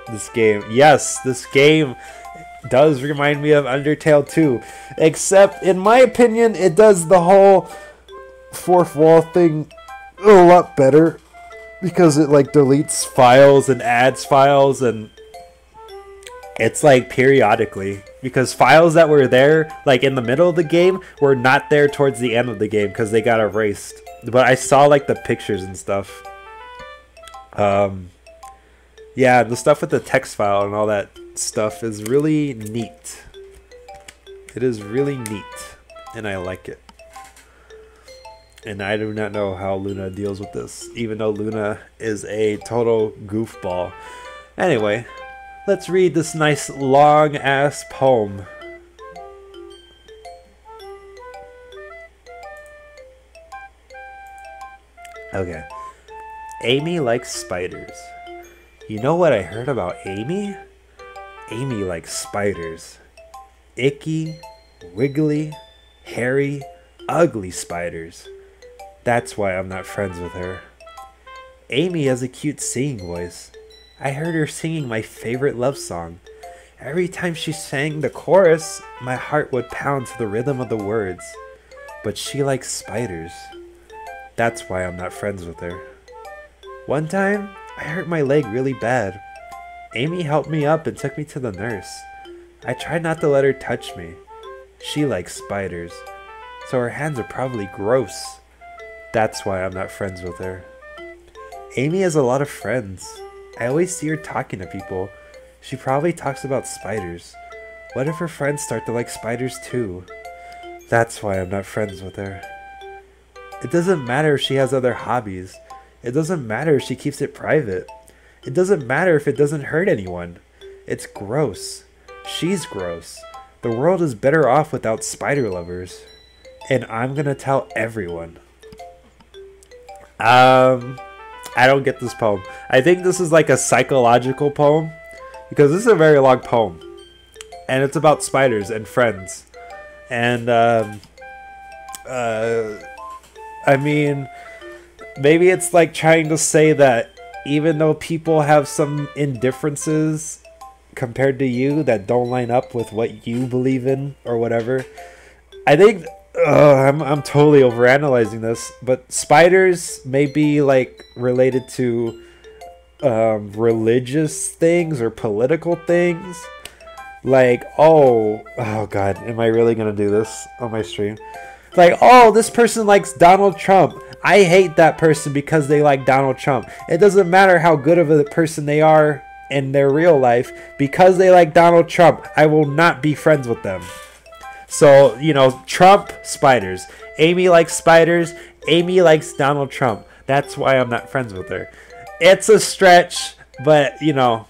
This game. Yes, this game. does remind me of Undertale too. Except, in my opinion, it does the whole fourth wall thing a lot better. Because it like deletes files and adds files, and it's like periodically. Because files that were there like in the middle of the game were not there towards the end of the game because they got erased. But I saw like the pictures and stuff. Yeah, the stuff with the text file and all that stuff is really neat. It is really neat, and I like it. And I do not know how Luna deals with this, even though Luna is a total goofball. Anyway, let's read this nice long-ass poem. Okay. Amy likes spiders. You know what I heard about Amy? Amy likes spiders. Icky, wiggly, hairy, ugly spiders. That's why I'm not friends with her. Amy has a cute singing voice. I heard her singing my favorite love song. Every time she sang the chorus, my heart would pound to the rhythm of the words. But she likes spiders. That's why I'm not friends with her. One time, I hurt my leg really bad. Amy helped me up and took me to the nurse. I tried not to let her touch me. She likes spiders, so her hands are probably gross. That's why I'm not friends with her. Amy has a lot of friends. I always see her talking to people. She probably talks about spiders. What if her friends start to like spiders too? That's why I'm not friends with her. It doesn't matter if she has other hobbies. It doesn't matter if she keeps it private. It doesn't matter if it doesn't hurt anyone. It's gross. She's gross. The world is better off without spider lovers. And I'm gonna tell everyone. I don't get this poem. I think this is like a psychological poem. Because this is a very long poem. And it's about spiders and friends. And, I mean, maybe it's like trying to say that even though people have some indifferences compared to you that don't line up with what you believe in or whatever, I think I'm totally overanalyzing this, but spiders may be like related to religious things or political things. Like, oh god, am I really gonna do this on my stream? Like, oh, this person likes Donald Trump. I hate that person because they like Donald Trump. It doesn't matter how good of a person they are in their real life. Because they like Donald Trump, I will not be friends with them. So, you know, Trump, spiders. Amy likes spiders. Amy likes Donald Trump. That's why I'm not friends with her. It's a stretch, but, you know.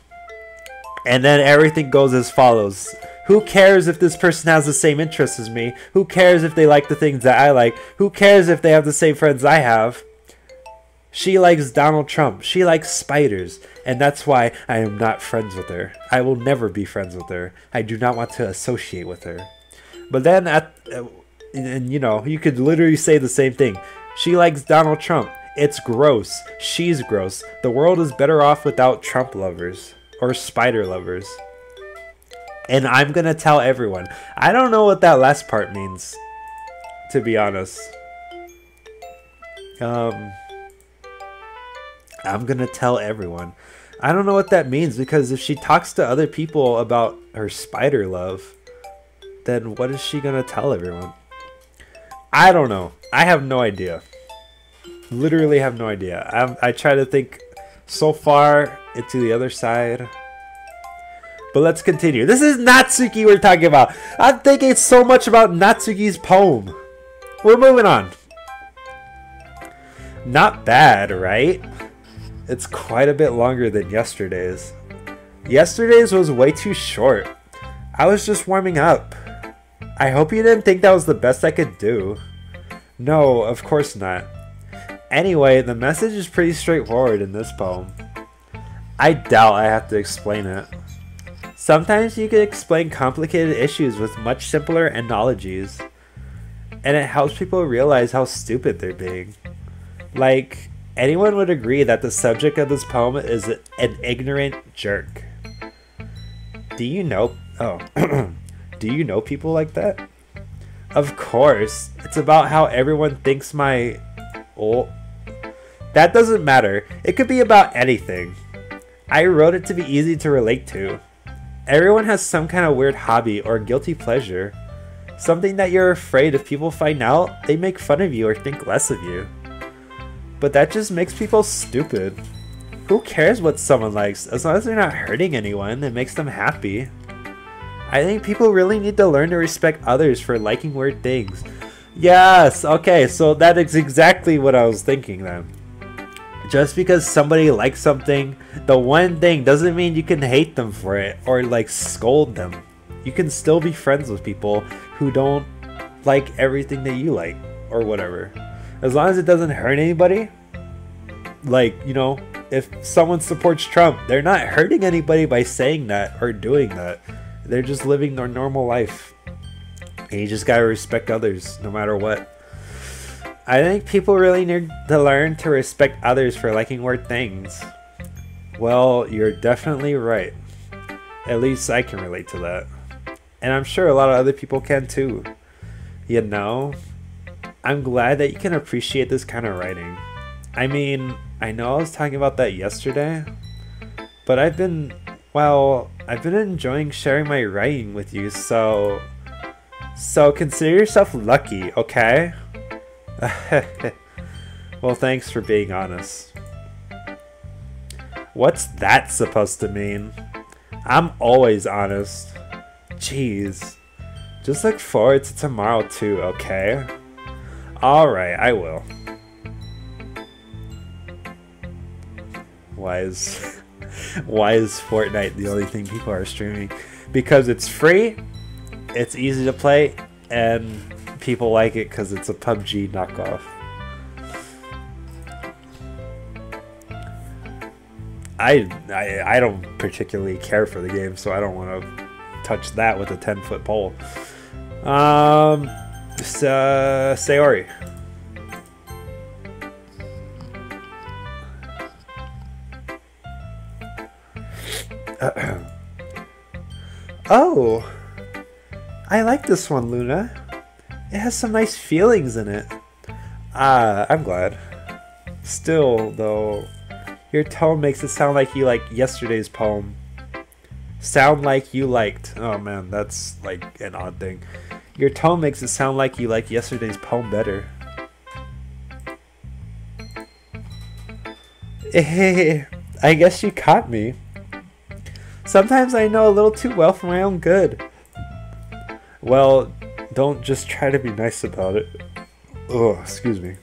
And then everything goes as follows. Who cares if this person has the same interests as me? Who cares if they like the things that I like? Who cares if they have the same friends I have? She likes Donald Trump. She likes spiders. And that's why I am not friends with her. I will never be friends with her. I do not want to associate with her. But then, and you know, you could literally say the same thing. She likes Donald Trump. It's gross. She's gross. The world is better off without Trump lovers. Or spider lovers. And I'm going to tell everyone. I don't know what that last part means. To be honest. I'm going to tell everyone. I don't know what that means. Because if she talks to other people about her spider love, then what is she going to tell everyone? I don't know. I have no idea. Literally have no idea. I try to think so far into the other side. But let's continue. This is Natsuki we're talking about. I'm thinking so much about Natsuki's poem. We're moving on. Not bad, right? It's quite a bit longer than yesterday's. Yesterday's was way too short. I was just warming up. I hope you didn't think that was the best I could do. No, of course not. Anyway, the message is pretty straightforward in this poem. I doubt I have to explain it. Sometimes you can explain complicated issues with much simpler analogies, and it helps people realize how stupid they're being. Like, anyone would agree that the subject of this poem is an ignorant jerk. Do you know Oh. Do you know people like that? Of course. It's about how everyone thinks my... Oh. That doesn't matter. It could be about anything. I wrote it to be easy to relate to. Everyone has some kind of weird hobby or guilty pleasure. Something that you're afraid if people find out, they make fun of you or think less of you. But that just makes people stupid. Who cares what someone likes, as long as they're not hurting anyone, it makes them happy. I think people really need to learn to respect others for liking weird things. Yes, okay, so that is exactly what I was thinking then. Just because somebody likes something, the one thing doesn't mean you can hate them for it or like scold them. You can still be friends with people who don't like everything that you like or whatever. As long as it doesn't hurt anybody. Like, you know, if someone supports Trump, they're not hurting anybody by saying that or doing that. They're just living their normal life. And you just gotta respect others no matter what. I think people really need to learn to respect others for liking weird things. Well, you're definitely right. At least I can relate to that. And I'm sure a lot of other people can too. You know? I'm glad that you can appreciate this kind of writing. I mean, I know I was talking about that yesterday, but I've been enjoying sharing my writing with you, so consider yourself lucky, okay? Well, thanks for being honest. What's that supposed to mean? I'm always honest. Jeez. Just look forward to tomorrow too, okay? Alright, I will. Why is Fortnite the only thing people are streaming? Because it's free, it's easy to play, and people like it because it's a PUBG knockoff. I don't particularly care for the game, so I don't want to touch that with a 10-foot pole. Sayori. Oh, I like this one, Luna. It has some nice feelings in it. I'm glad. Still, though, your tone makes it sound like you liked yesterday's poem. Sound like you liked. Oh man, that's like an odd thing. Your tone makes it sound like you liked yesterday's poem better. I guess you caught me. Sometimes I know a little too well for my own good. Well, don't just try to be nice about it. Oh, excuse me.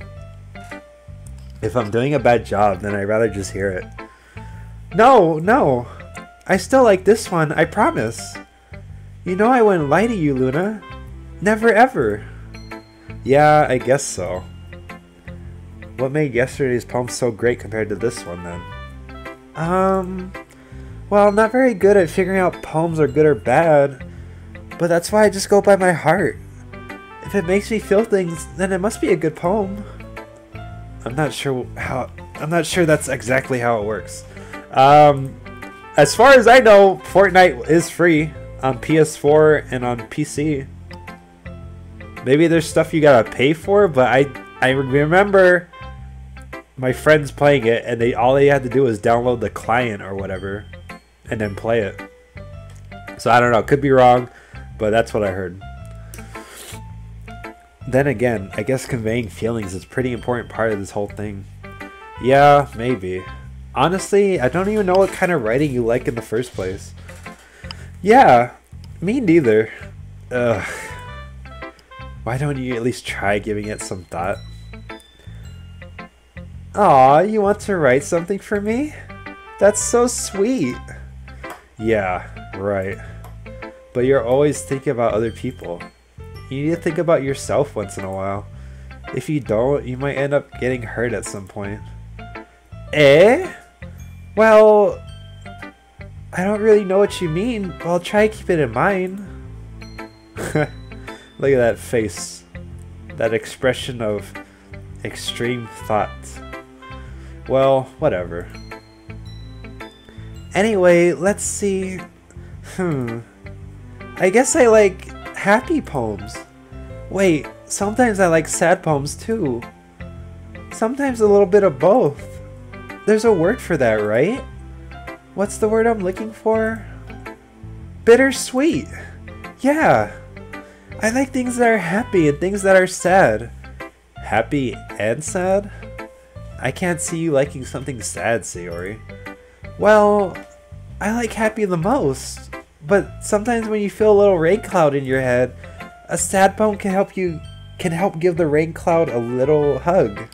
If I'm doing a bad job, then I'd rather just hear it. No. I still like this one, I promise. You know I wouldn't lie to you, Luna. Never ever. Yeah, I guess so. What made yesterday's poem so great compared to this one, then? Well, I'm not very good at figuring out poems are good or bad, but that's why I just go by my heart. If it makes me feel things, then it must be a good poem. I'm not sure that's exactly how it works. As far as I know, Fortnite is free on PS4 and on PC. Maybe there's stuff you gotta pay for, but I remember my friends playing it, and all they had to do was download the client or whatever, and then play it. So I don't know, could be wrong, but that's what I heard. Then again, I guess conveying feelings is a pretty important part of this whole thing. Yeah, maybe. Honestly, I don't even know what kind of writing you like in the first place. Yeah, me neither. Ugh. Why don't you at least try giving it some thought? Aw, you want to write something for me? That's so sweet. Yeah, right. But you're always thinking about other people. You need to think about yourself once in a while. If you don't, you might end up getting hurt at some point. Eh? Well, I don't really know what you mean, but I'll try to keep it in mind. Look at that face. That expression of extreme thought. Well, whatever. Anyway, let's see. I guess I like happy poems. Wait, sometimes I like sad poems too. Sometimes a little bit of both. There's a word for that, right? What's the word I'm looking for? Bittersweet. Yeah. I like things that are happy and things that are sad. Happy and sad? I can't see you liking something sad, Sayori. Well, I like happy the most. But sometimes when you feel a little rain cloud in your head, a sad poem can help give the rain cloud a little hug.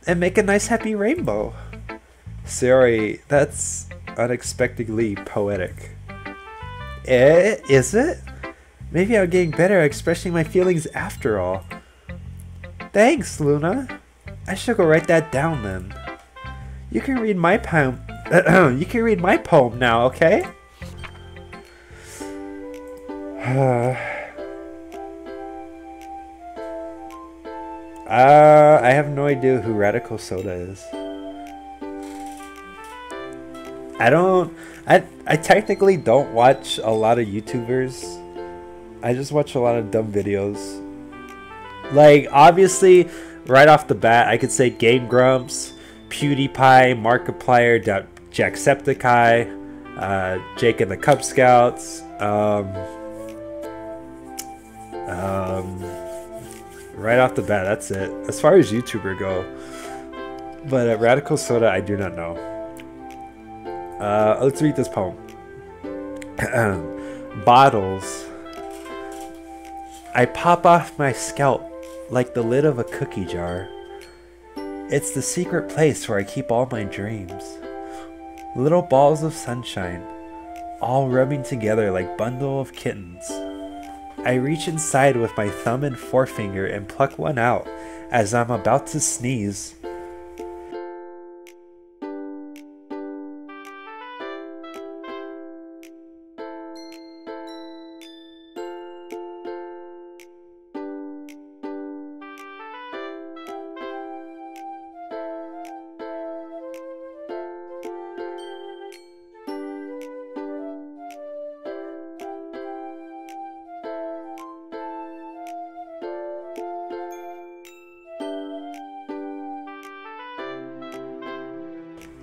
And make a nice happy rainbow. Sayori, that's unexpectedly poetic. Is it? Maybe I'm getting better at expressing my feelings after all. Thanks, Luna. I should go write that down then. You can read my poem. You can read my poem now, okay? I have no idea who Radical Soda is. I technically don't watch a lot of YouTubers. I just watch a lot of dumb videos. Like, obviously, right off the bat, I could say Game Grumps, PewDiePie, Markiplier, Jacksepticeye, Jake and the Cub Scouts, right off the bat, that's it. As far as YouTuber go. But Radical Soda, I do not know. Let's read this poem. Bottles. I pop off my scalp like the lid of a cookie jar. It's the secret place where I keep all my dreams. Little balls of sunshine, all rubbing together like bundle of kittens. I reach inside with my thumb and forefinger and pluck one out as I'm about to sneeze.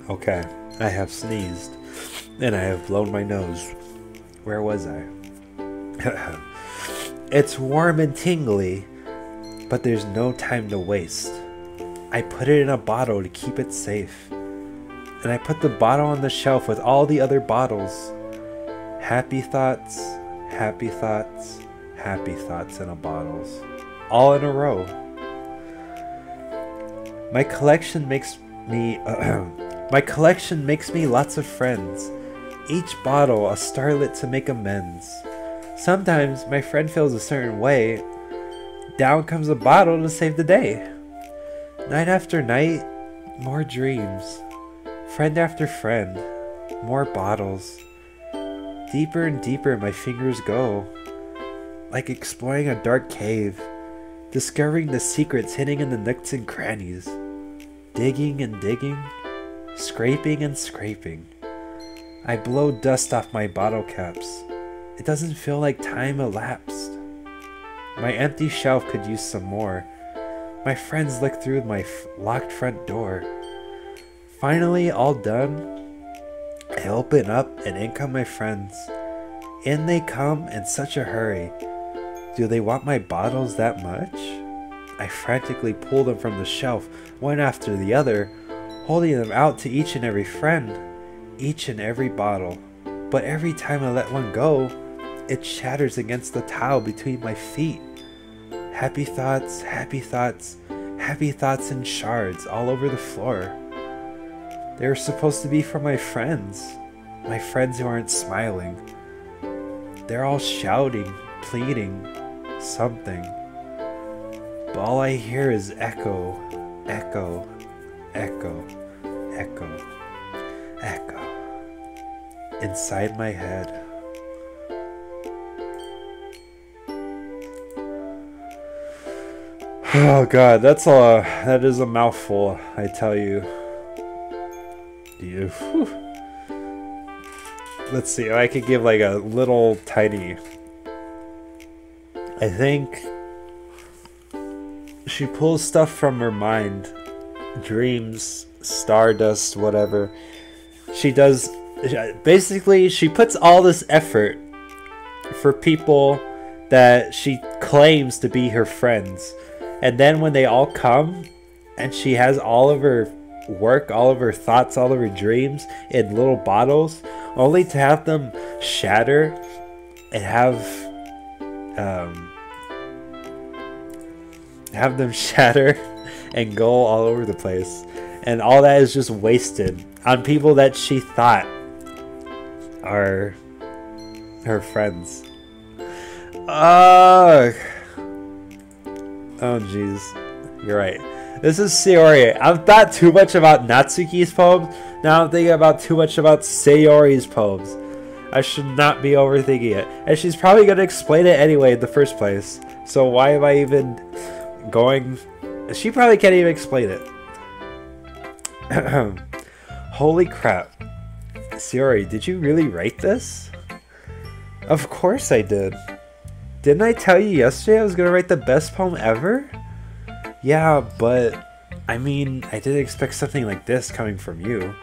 Okay, I have sneezed, and I have blown my nose. Where was I? It's warm and tingly, but there's no time to waste. I put it in a bottle to keep it safe, and I put the bottle on the shelf with all the other bottles. Happy thoughts, happy thoughts, happy thoughts in a bottles, all in a row. My collection makes me lots of friends. Each bottle a starlet to make amends. Sometimes my friend feels a certain way. Down comes a bottle to save the day. Night after night, more dreams. Friend after friend, more bottles. Deeper and deeper my fingers go. Like exploring a dark cave. Discovering the secrets hidden in the nooks and crannies. Digging and digging. Scraping and scraping. I blow dust off my bottle caps. It doesn't feel like time elapsed. My empty shelf could use some more. My friends look through my locked front door. Finally, all done, I open up and in come my friends. In they come in such a hurry. Do they want my bottles that much? I frantically pull them from the shelf, one after the other, holding them out to each and every friend, each and every bottle. But every time I let one go, it shatters against the tile between my feet. Happy thoughts, happy thoughts, happy thoughts in shards all over the floor. They were supposed to be for my friends who aren't smiling. They're all shouting, pleading, something. But all I hear is echo, echo, echo, echo, echo, inside my head. Oh god, that is a mouthful, I tell you. let's see. I could give like a little tiny. I think she pulls stuff from her mind, dreams, stardust, whatever. She does. Basically, she puts all this effort for people that she claims to be her friends, and then when they all come, and she has all of her work, all of her thoughts, all of her dreams in little bottles, only to have them shatter and have them shatter and go all over the place, and all that is just wasted on people that she thought are her friends. Oh jeez, you're right. This is Sayori. I've thought too much about Natsuki's poems. Now I'm thinking about too much about Sayori's poems. I should not be overthinking it. And she's probably going to explain it anyway in the first place. So why am I even going? She probably can't even explain it. Holy crap. Sayori, did you really write this? Of course I did. Didn't I tell you yesterday I was going to write the best poem ever? Yeah, but I mean, I didn't expect something like this coming from you.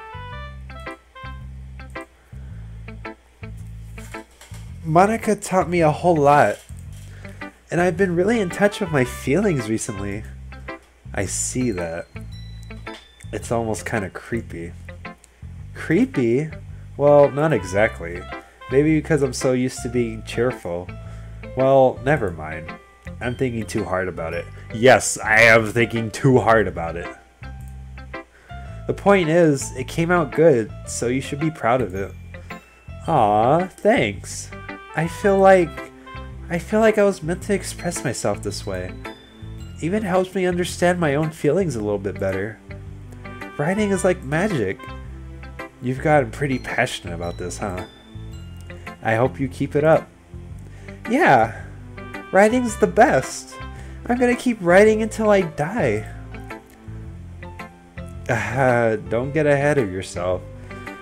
Monica taught me a whole lot, and I've been really in touch with my feelings recently. I see that. It's almost kind of creepy. Creepy? Well, not exactly. Maybe because I'm so used to being cheerful. Well, never mind. I'm thinking too hard about it. Yes, I am thinking too hard about it. The point is, it came out good, so you should be proud of it. Aw, thanks. I feel like I was meant to express myself this way. Even helps me understand my own feelings a little bit better. Writing is like magic. You've gotten pretty passionate about this, huh? I hope you keep it up. Yeah, writing's the best. I'm gonna keep writing until I die. Don't get ahead of yourself.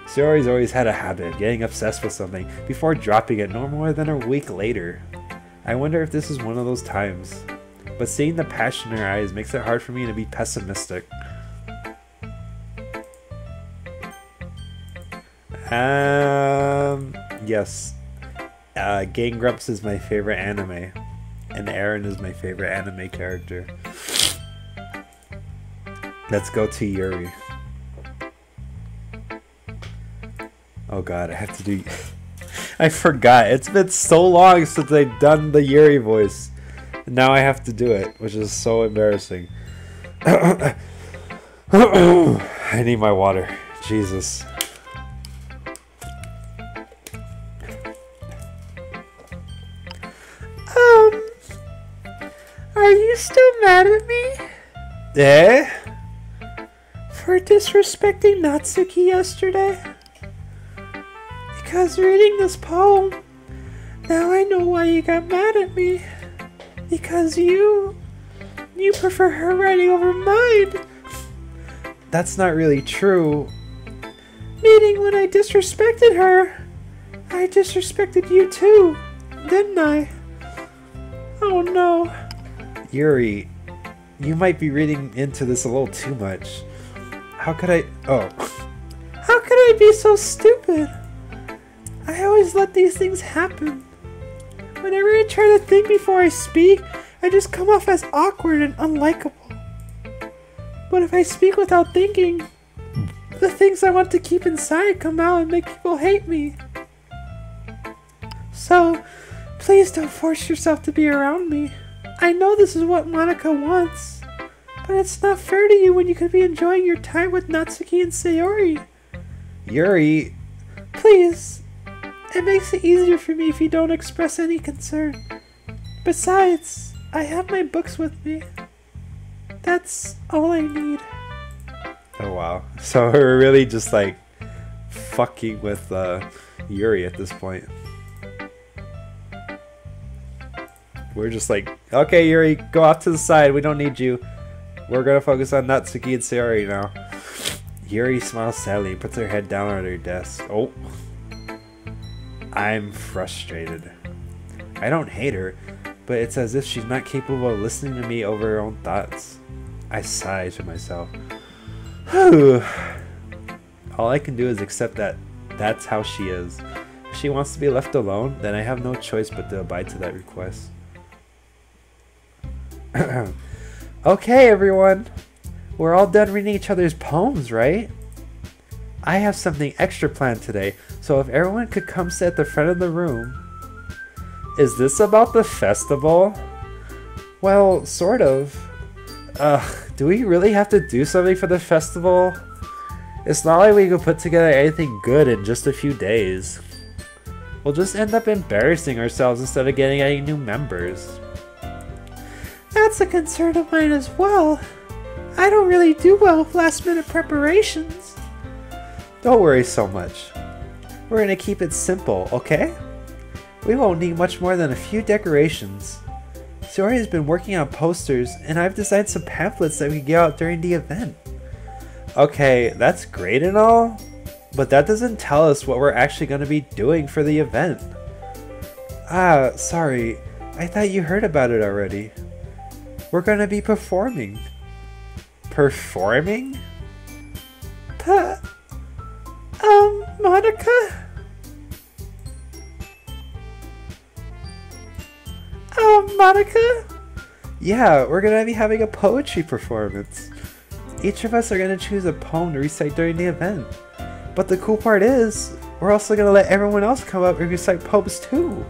Sayori's always had a habit of getting obsessed with something before dropping it no more than a week later. I wonder if this is one of those times. But seeing the passion in her eyes makes it hard for me to be pessimistic. Yes. Gang Grumps is my favorite anime. And Aaron is my favorite anime character. Let's go to Yuri. Oh god, I have to do... I forgot. It's been so long since I've done the Yuri voice. And now I have to do it, which is so embarrassing. I need my water. Jesus. Are you still mad at me? Eh? For disrespecting Natsuki yesterday? Because reading this poem, now I know why you got mad at me. Because you prefer her writing over mine. That's not really true. Meaning when I disrespected her, I disrespected you too, didn't I? Oh no. Yuri, you might be reading into this a little too much. How could I... Oh. How could I be so stupid? I always let these things happen. Whenever I try to think before I speak, I just come off as awkward and unlikable. But if I speak without thinking, the things I want to keep inside come out and make people hate me. So, please don't force yourself to be around me. I know this is what Monica wants, but it's not fair to you when you could be enjoying your time with Natsuki and Sayori. Yuri... Please, it makes it easier for me if you don't express any concern. Besides, I have my books with me. That's all I need. Oh wow. So we're really just like fucking with Yuri at this point. We're just like, okay Yuri, go off to the side, we don't need you. We're gonna focus on Natsuki and Sayori now. Yuri smiles sadly and puts her head down on her desk. Oh. I'm frustrated. I don't hate her, but it's as if she's not capable of listening to me over her own thoughts. I sigh to myself. Whew. All I can do is accept that that's how she is. If she wants to be left alone, then I have no choice but to abide to that request. Okay, everyone. We're all done reading each other's poems, right? I have something extra planned today, so if everyone could come sit at the front of the room. Is this about the festival? Well, sort of. Do we really have to do something for the festival? It's not like we could put together anything good in just a few days. We'll just end up embarrassing ourselves instead of getting any new members. That's a concern of mine as well. I don't really do well with last-minute preparations. Don't worry so much. We're gonna keep it simple, okay? We won't need much more than a few decorations. Sayori has been working on posters, and I've designed some pamphlets that we get out during the event. Okay, that's great and all, but that doesn't tell us what we're actually going to be doing for the event. Ah, sorry. I thought you heard about it already. We're going to be performing. Performing? Monica? Monica? Yeah, we're going to be having a poetry performance. Each of us are going to choose a poem to recite during the event. But the cool part is, we're also going to let everyone else come up and recite poems too.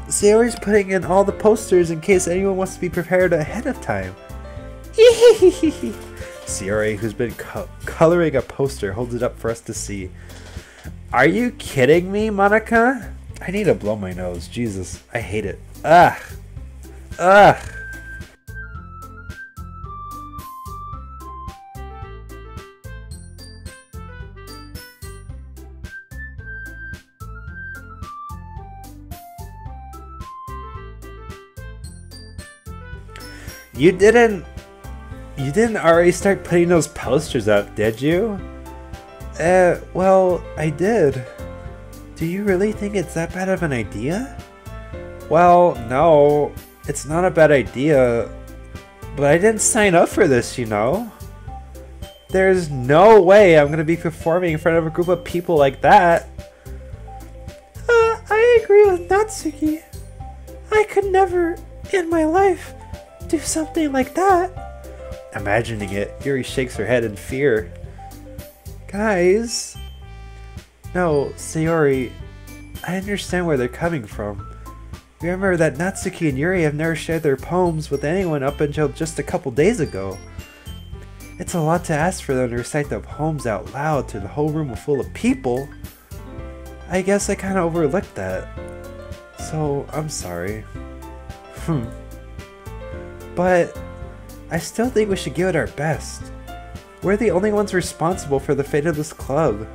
Sayori's putting in all the posters in case anyone wants to be prepared ahead of time. Sayori, who's been coloring a poster, holds it up for us to see. Are you kidding me, Monica? I need to blow my nose. Jesus, I hate it. Ugh. Ugh. You didn't already start putting those posters up, did you? Well, I did. Do you really think it's that bad of an idea? Well, no, it's not a bad idea, but I didn't sign up for this, you know? There's no way I'm gonna be performing in front of a group of people like that. I agree with Natsuki. I could never, in my life, do something like that. Imagining it, Yuri shakes her head in fear. Guys. No, Sayori, I understand where they're coming from. Remember that Natsuki and Yuri have never shared their poems with anyone up until just a couple days ago. It's a lot to ask for them to recite their poems out loud to the whole room full of people. I guess I kinda overlooked that. So, I'm sorry. But I still think we should give it our best. We're the only ones responsible for the fate of this club.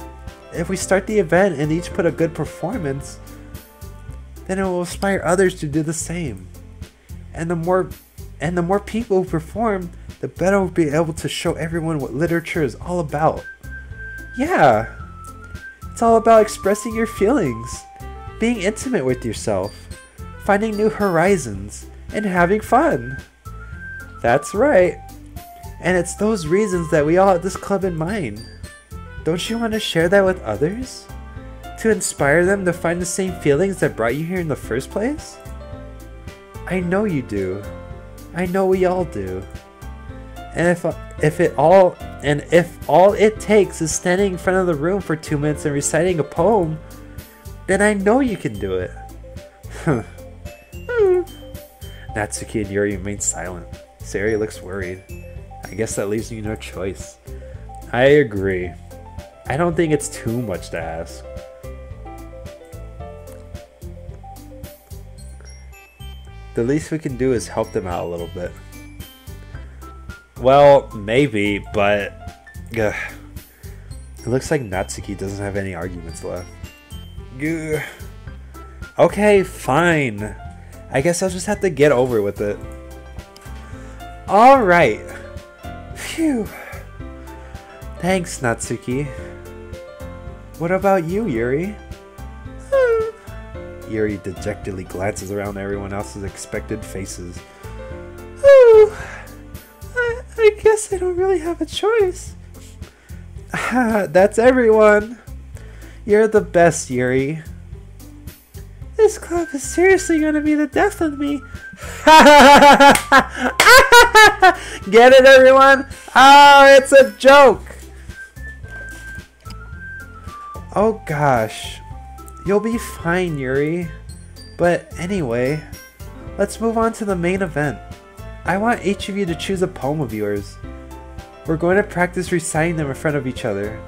If we start the event and each put a good performance, then it will inspire others to do the same. And the more people who perform, the better we'll be able to show everyone what literature is all about. Yeah, it's all about expressing your feelings, being intimate with yourself, finding new horizons, and having fun. That's right. And it's those reasons that we all have this club in mind. Don't you want to share that with others? To inspire them to find the same feelings that brought you here in the first place? I know you do. I know we all do. And if all it takes is standing in front of the room for 2 minutes and reciting a poem, then I know you can do it. Natsuki and Yuri remain silent. Sayori looks worried. I guess that leaves you no choice. I agree. I don't think it's too much to ask. The least we can do is help them out a little bit. Well, maybe, but it looks like Natsuki doesn't have any arguments left. Okay, fine. I guess I'll just have to get over with it. Alright. Phew. Thanks, Natsuki. What about you, Yuri? Yuri dejectedly glances around everyone else's expected faces. Oh, I guess I don't really have a choice. That's everyone. You're the best, Yuri. This club is seriously gonna be the death of me. Get it, everyone? Oh, it's a joke. Oh gosh. You'll be fine, Yuri. But anyway, let's move on to the main event. I want each of you to choose a poem of yours. We're going to practice reciting them in front of each other.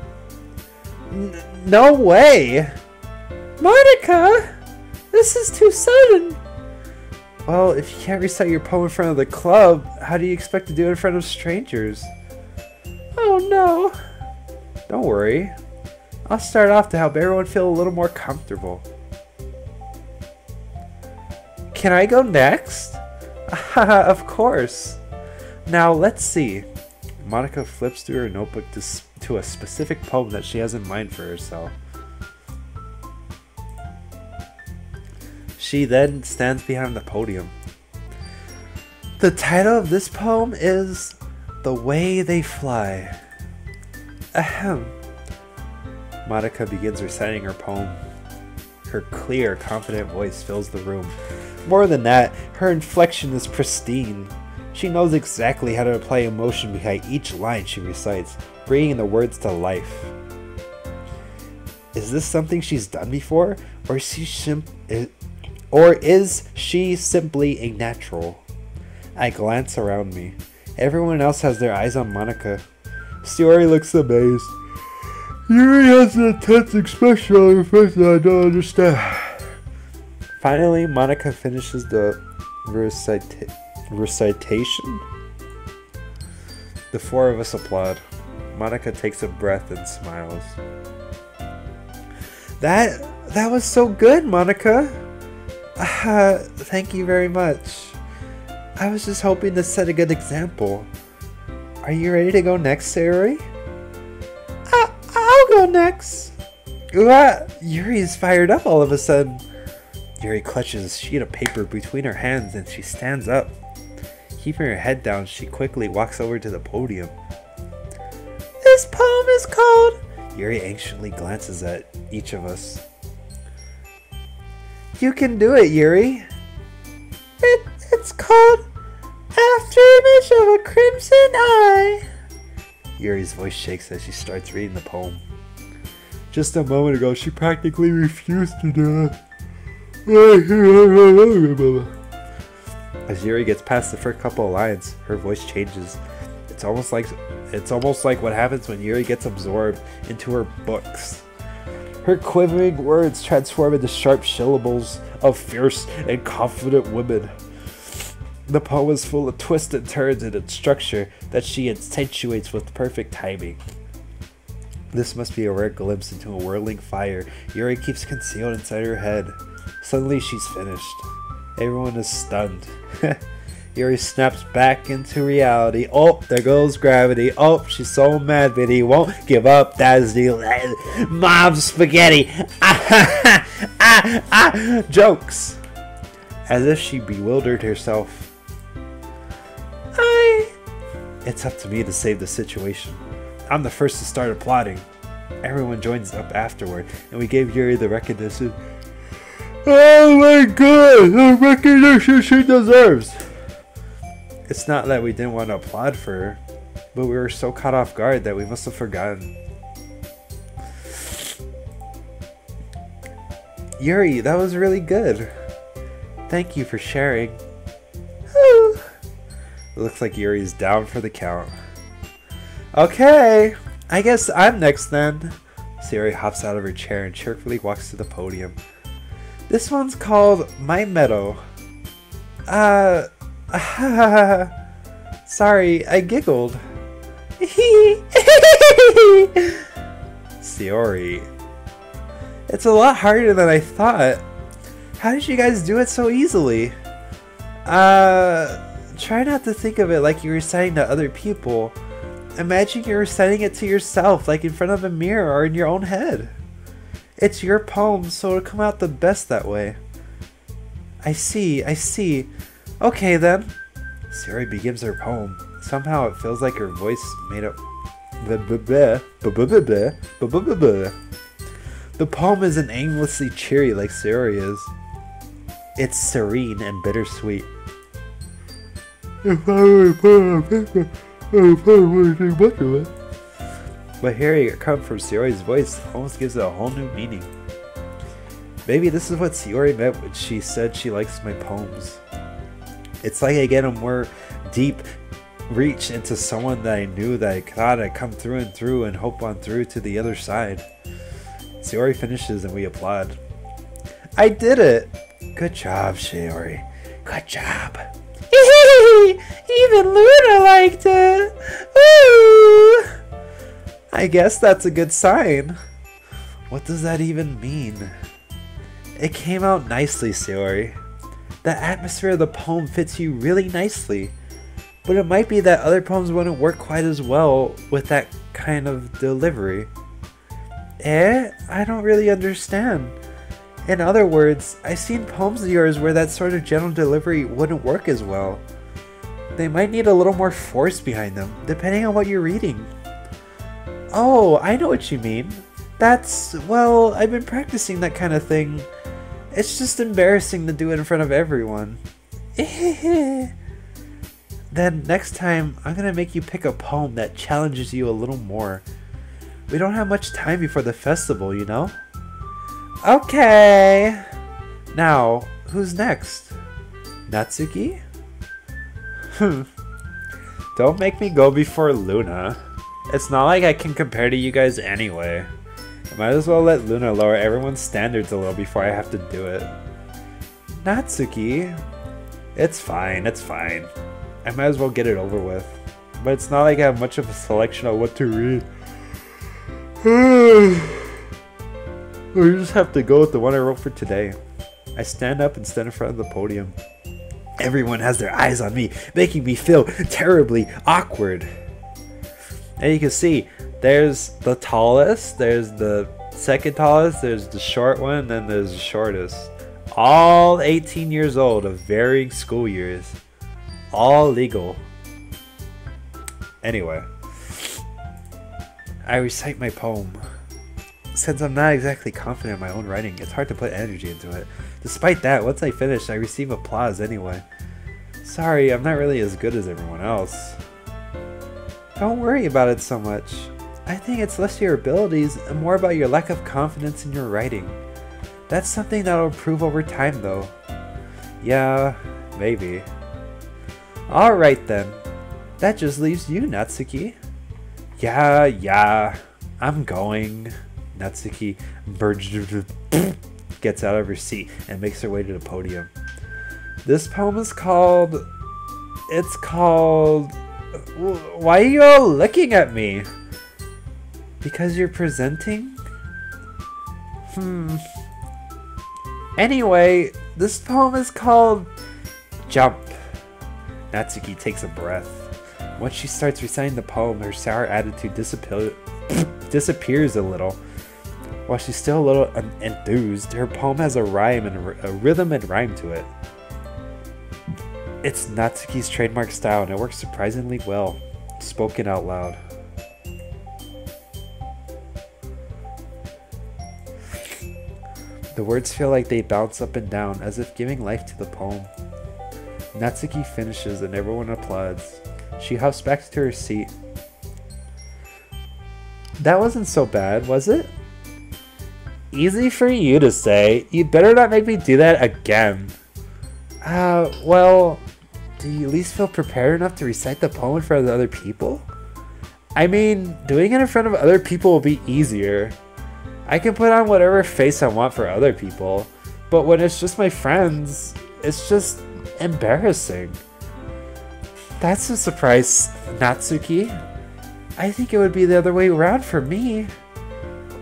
No way! Monica! This is too sudden! Well, if you can't recite your poem in front of the club, how do you expect to do it in front of strangers? Oh no! Don't worry. I'll start off to help everyone feel a little more comfortable. Can I go next? Of course. Now let's see. Monica flips through her notebook to a specific poem that she has in mind for herself. She then stands behind the podium. The title of this poem is The Way They Fly. Ahem. Monica begins reciting her poem. Her clear, confident voice fills the room. More than that, her inflection is pristine. She knows exactly how to apply emotion behind each line she recites, bringing the words to life. Is this something she's done before, or is she simply a natural? I glance around me. Everyone else has their eyes on Monica. Shiori looks amazed. Yuri has an intense expression on her face that I don't understand. Finally, Monica finishes the recitation. The four of us applaud. Monica takes a breath and smiles. That was so good, Monica. Thank you very much. I was just hoping to set a good example. Are you ready to go next, Sayori? I'll go next. Yuri is fired up all of a sudden. Yuri clutches a sheet of paper between her hands and she stands up. Keeping her head down, she quickly walks over to the podium. This poem is called... Yuri anxiously glances at each of us. You can do it, Yuri. It's called After Image of a Crimson Eye. Yuri's voice shakes as she starts reading the poem. Just a moment ago, she practically refused to do it. As Yuri gets past the first couple of lines, her voice changes. It's almost like what happens when Yuri gets absorbed into her books. Her quivering words transform into sharp syllables of fierce and confident women. The poem is full of twists and turns in its structure that she accentuates with perfect timing. This must be a rare glimpse into a whirling fire Yuri keeps concealed inside her head. Suddenly she's finished. Everyone is stunned. Yuri snaps back into reality. Oh, there goes gravity. Oh, she's so mad, but he won't give up. That's the mom spaghetti. Jokes. As if she bewildered herself. It's up to me to save the situation. I'm the first to start applauding. Everyone joins up afterward, and we gave Yuri the recognition. Oh my god, the recognition she deserves! It's not that we didn't want to applaud for her, but we were so caught off guard that we must have forgotten. Yuri, that was really good. Thank you for sharing. It looks like Yuri's down for the count. Okay, I guess I'm next then. Sayori hops out of her chair and cheerfully walks to the podium. This one's called My Meadow. Sorry, I giggled. Sayori. It's a lot harder than I thought. How did you guys do it so easily? Try not to think of it like you're reciting to other people. Imagine you're reciting it to yourself, like in front of a mirror or in your own head. It's your poem, so it'll come out the best that way. I see, I see. Okay then. Sayori begins her poem. Somehow it feels like her voice made up. The poem isn't aimlessly cheery like Sayori is. It's serene and bittersweet. If I were to put on paper, I probably wouldn't think much of it. But hearing it come from Sayori's voice almost gives it a whole new meaning. Maybe this is what Sayori meant when she said she likes my poems. It's like I get a more deep reach into someone that I knew that I thought I'd come through and through and hope on through to the other side. Sayori finishes and we applaud. I did it! Good job, Sayori. Good job. Even Luna liked it! Woo! I guess that's a good sign. What does that even mean? It came out nicely, Sayori. The atmosphere of the poem fits you really nicely. But it might be that other poems wouldn't work quite as well with that kind of delivery. I don't really understand. In other words, I've seen poems of yours where that sort of general delivery wouldn't work as well. They might need a little more force behind them, depending on what you're reading. Oh, I know what you mean. Well, I've been practicing that kind of thing. It's just embarrassing to do it in front of everyone. Then next time, I'm gonna make you pick a poem that challenges you a little more. We don't have much time before the festival, you know? Okay. Now, who's next? Natsuki? Don't make me go before Luna. It's not like I can compare to you guys anyway. I might as well let Luna lower everyone's standards a little before I have to do it. Natsuki? It's fine, it's fine. I might as well get it over with. But it's not like I have much of a selection of what to read. I just have to go with the one I wrote for today. I stand up and stand in front of the podium. Everyone has their eyes on me, making me feel terribly awkward. And you can see, there's the tallest, there's the second tallest, there's the short one, and then there's the shortest. All 18 years old of varying school years. All legal. Anyway, I recite my poem. Since I'm not exactly confident in my own writing, it's hard to put energy into it. Despite that, once I finish, I receive applause anyway. Sorry, I'm not really as good as everyone else. Don't worry about it so much. I think it's less your abilities and more about your lack of confidence in your writing. That's something that'll improve over time though. Yeah, maybe. Alright then. That just leaves you, Natsuki. Yeah, I'm going. Natsuki gets out of her seat and makes her way to the podium. This poem is called... It's called... Why are you all looking at me? Because you're presenting? Anyway, this poem is called Jump. Natsuki takes a breath. Once she starts reciting the poem, her sour attitude disappears a little. While she's still a little enthused, her poem has a rhyme and a rhythm and rhyme to it. It's Natsuki's trademark style and it works surprisingly well, spoken out loud. The words feel like they bounce up and down as if giving life to the poem. Natsuki finishes and everyone applauds. She hops back to her seat. That wasn't so bad, was it? Easy for you to say. You'd better not make me do that again. Well, do you at least feel prepared enough to recite the poem in front of other people? I mean, doing it in front of other people will be easier. I can put on whatever face I want for other people, but when it's just my friends, it's just embarrassing. That's a surprise, Natsuki. I think it would be the other way around for me.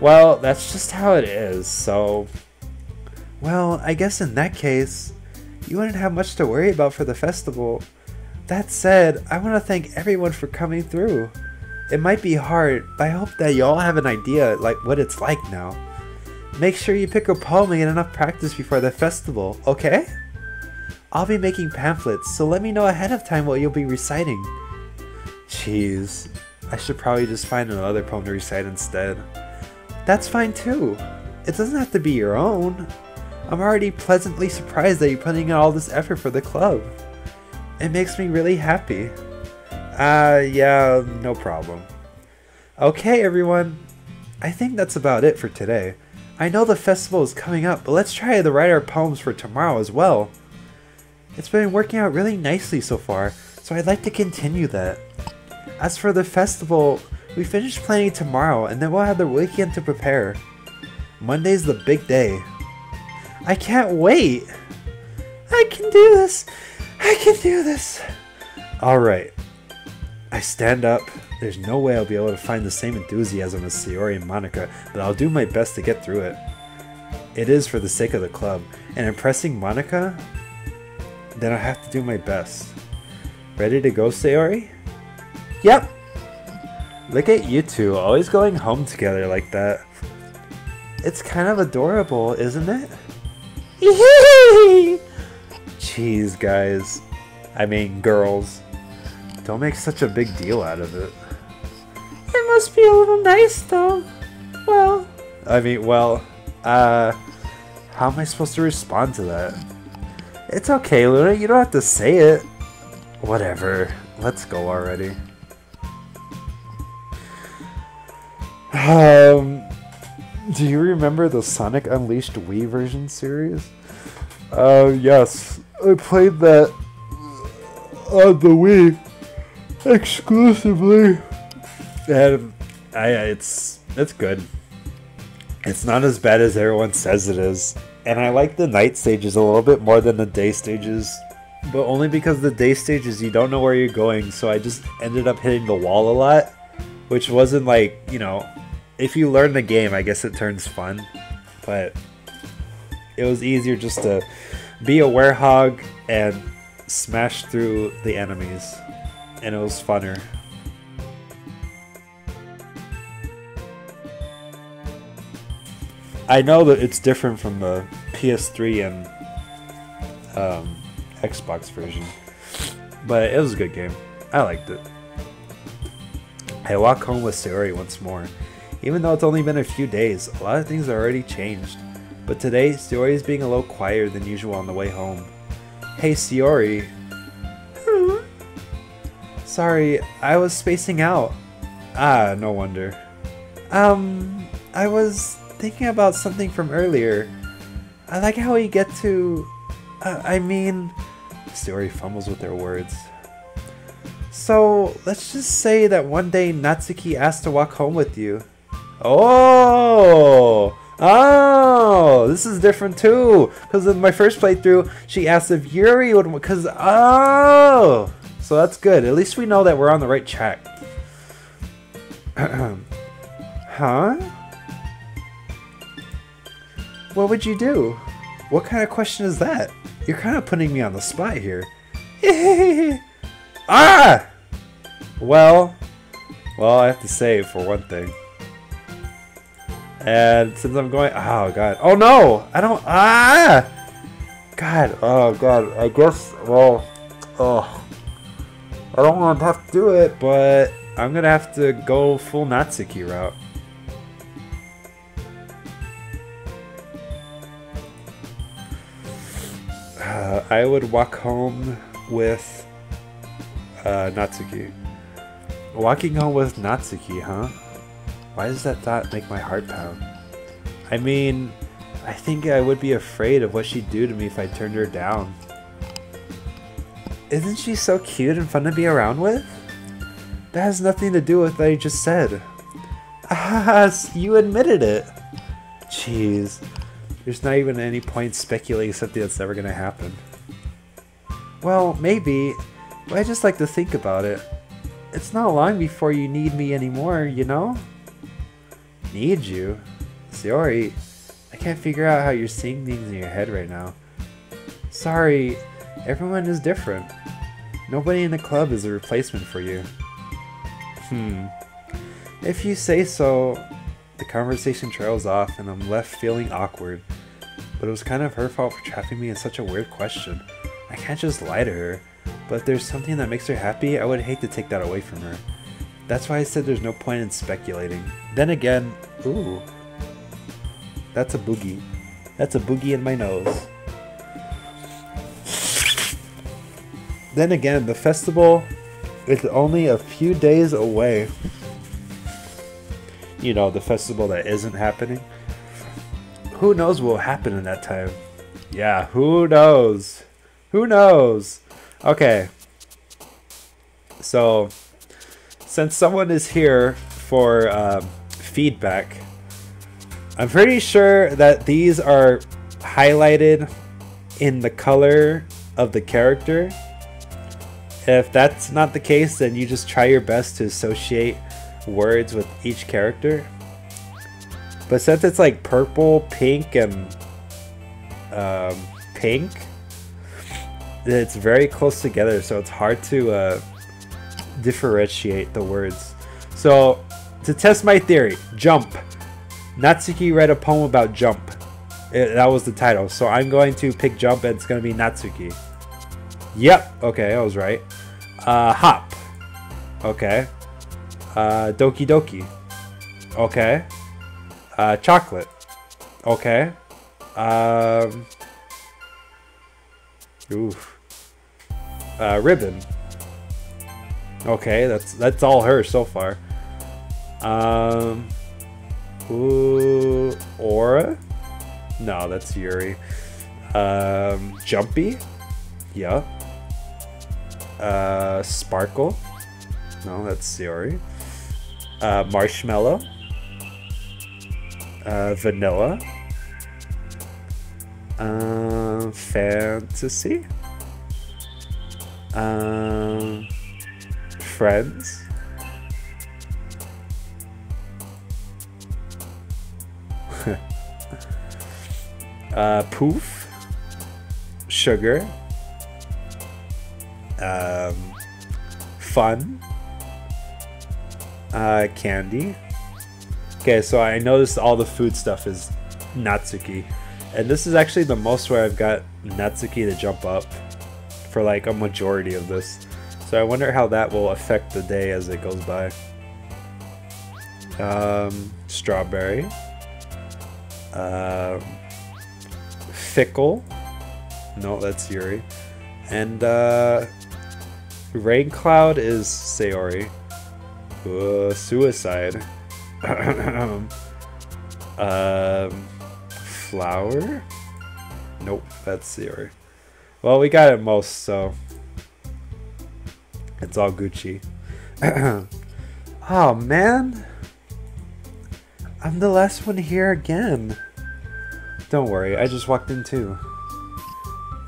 Well, that's just how it is, so... Well, I guess in that case, you wouldn't have much to worry about for the festival. That said, I want to thank everyone for coming through. It might be hard, but I hope that you all have an idea like what it's like now. Make sure you pick a poem and get enough practice before the festival, okay? I'll be making pamphlets, so let me know ahead of time what you'll be reciting. Jeez, I should probably just find another poem to recite instead. That's fine too. It doesn't have to be your own. I'm already pleasantly surprised that you're putting in all this effort for the club. It makes me really happy. Yeah, no problem. Okay, everyone. I think that's about it for today. I know the festival is coming up, but let's try to write our poems for tomorrow as well. It's been working out really nicely so far, so I'd like to continue that. As for the festival, we finish planning tomorrow, and then we'll have the weekend to prepare. Monday's the big day. I can't wait! I can do this! I can do this! Alright. I stand up. There's no way I'll be able to find the same enthusiasm as Sayori and Monica, but I'll do my best to get through it. It is for the sake of the club, and impressing Monica? Then I have to do my best. Ready to go, Sayori? Yep! Look at you two, always going home together like that. It's kind of adorable, isn't it? Jeez, guys. I mean, girls. Don't make such a big deal out of it. It must be a little nice, though. Well... how am I supposed to respond to that? It's okay, Luna, you don't have to say it. Whatever. Let's go already. Do you remember the Sonic Unleashed Wii version series? Yes. I played that on the Wii exclusively. And it's good. It's not as bad as everyone says it is. And I like the night stages a little bit more than the day stages. But only because the day stages you don't know where you're going, so I just ended up hitting the wall a lot. Which wasn't like, you know, if you learn the game, I guess it turns fun. But it was easier just to be a werehog and smash through the enemies. And it was funner. I know that it's different from the PS3 and Xbox version, but it was a good game. I liked it. I walk home with Sayori once more. Even though it's only been a few days, a lot of things are already changed. But today, Sayori is being a little quieter than usual on the way home. Hey Sayori. Sorry, I was spacing out. Ah, no wonder. I was thinking about something from earlier. I like how we get to... Sayori fumbles with their words. So, let's just say that one day Natsuki asked to walk home with you. Oh! Oh! This is different too! Because in my first playthrough, she asked if Yuri would... Because... Oh! So that's good. At least we know that we're on the right track. Huh? What would you do? What kind of question is that? You're kind of putting me on the spot here. Ah! Well, I have to say for one thing. And since I'm going... Oh, God. Oh, no! I don't... Ah! God. Oh, God. I guess... Well... Oh. I don't want to have to do it, but I'm going to have to go full Natsuki route. I would walk home with Natsuki. Walking home with Natsuki, huh? Why does that thought make my heart pound? I mean, I think I would be afraid of what she'd do to me if I turned her down. Isn't she so cute and fun to be around with? That has nothing to do with what I just said. Ah, you admitted it. Jeez. There's not even any point speculating something that's never gonna happen. Well, maybe, but I just like to think about it. It's not long before you need me anymore, you know? Need you? Sayori, I can't figure out how you're seeing things in your head right now. Sorry, everyone is different. Nobody in the club is a replacement for you. If you say so. The conversation trails off and I'm left feeling awkward. But it was kind of her fault for trapping me in such a weird question. I can't just lie to her. But if there's something that makes her happy, I would hate to take that away from her. That's why I said there's no point in speculating. Then again, ooh. That's a boogie. That's a boogie in my nose. Then again, the festival is only a few days away. You know, the festival that isn't happening. Who knows what will happen in that time? Yeah, who knows? Who knows? Okay. So, since someone is here for feedback, I'm pretty sure that these are highlighted in the color of the character. If that's not the case, then you just try your best to associate words with each character. But since it's like purple, pink, and pink, it's very close together, so it's hard to differentiate the words. So, to test my theory, jump. Natsuki read a poem about jump. That was the title. So I'm going to pick jump and it's going to be Natsuki. Yep. Okay, I was right. Hop. Okay. Doki Doki. Okay. Chocolate. Okay. Oof. Ribbon. Okay, that's all her so far. Ooh, Aura? No, that's Yuri. Jumpy? Yeah. Sparkle? No, that's Yuri. Marshmallow? Vanilla? Fantasy? Friends? Poof, sugar, fun, candy. Okay, so I noticed all the food stuff is Natsuki, and this is actually the most where I've got Natsuki to jump up for like a majority of this. So I wonder how that will affect the day as it goes by. Strawberry. Fickle. No, that's Yuri. And Rain Cloud is Sayori. Suicide. Flower? Nope, that's Sayori. Well, we got it most, so it's all Gucci. Oh man, I'm the last one here again. Don't worry, I just walked in too.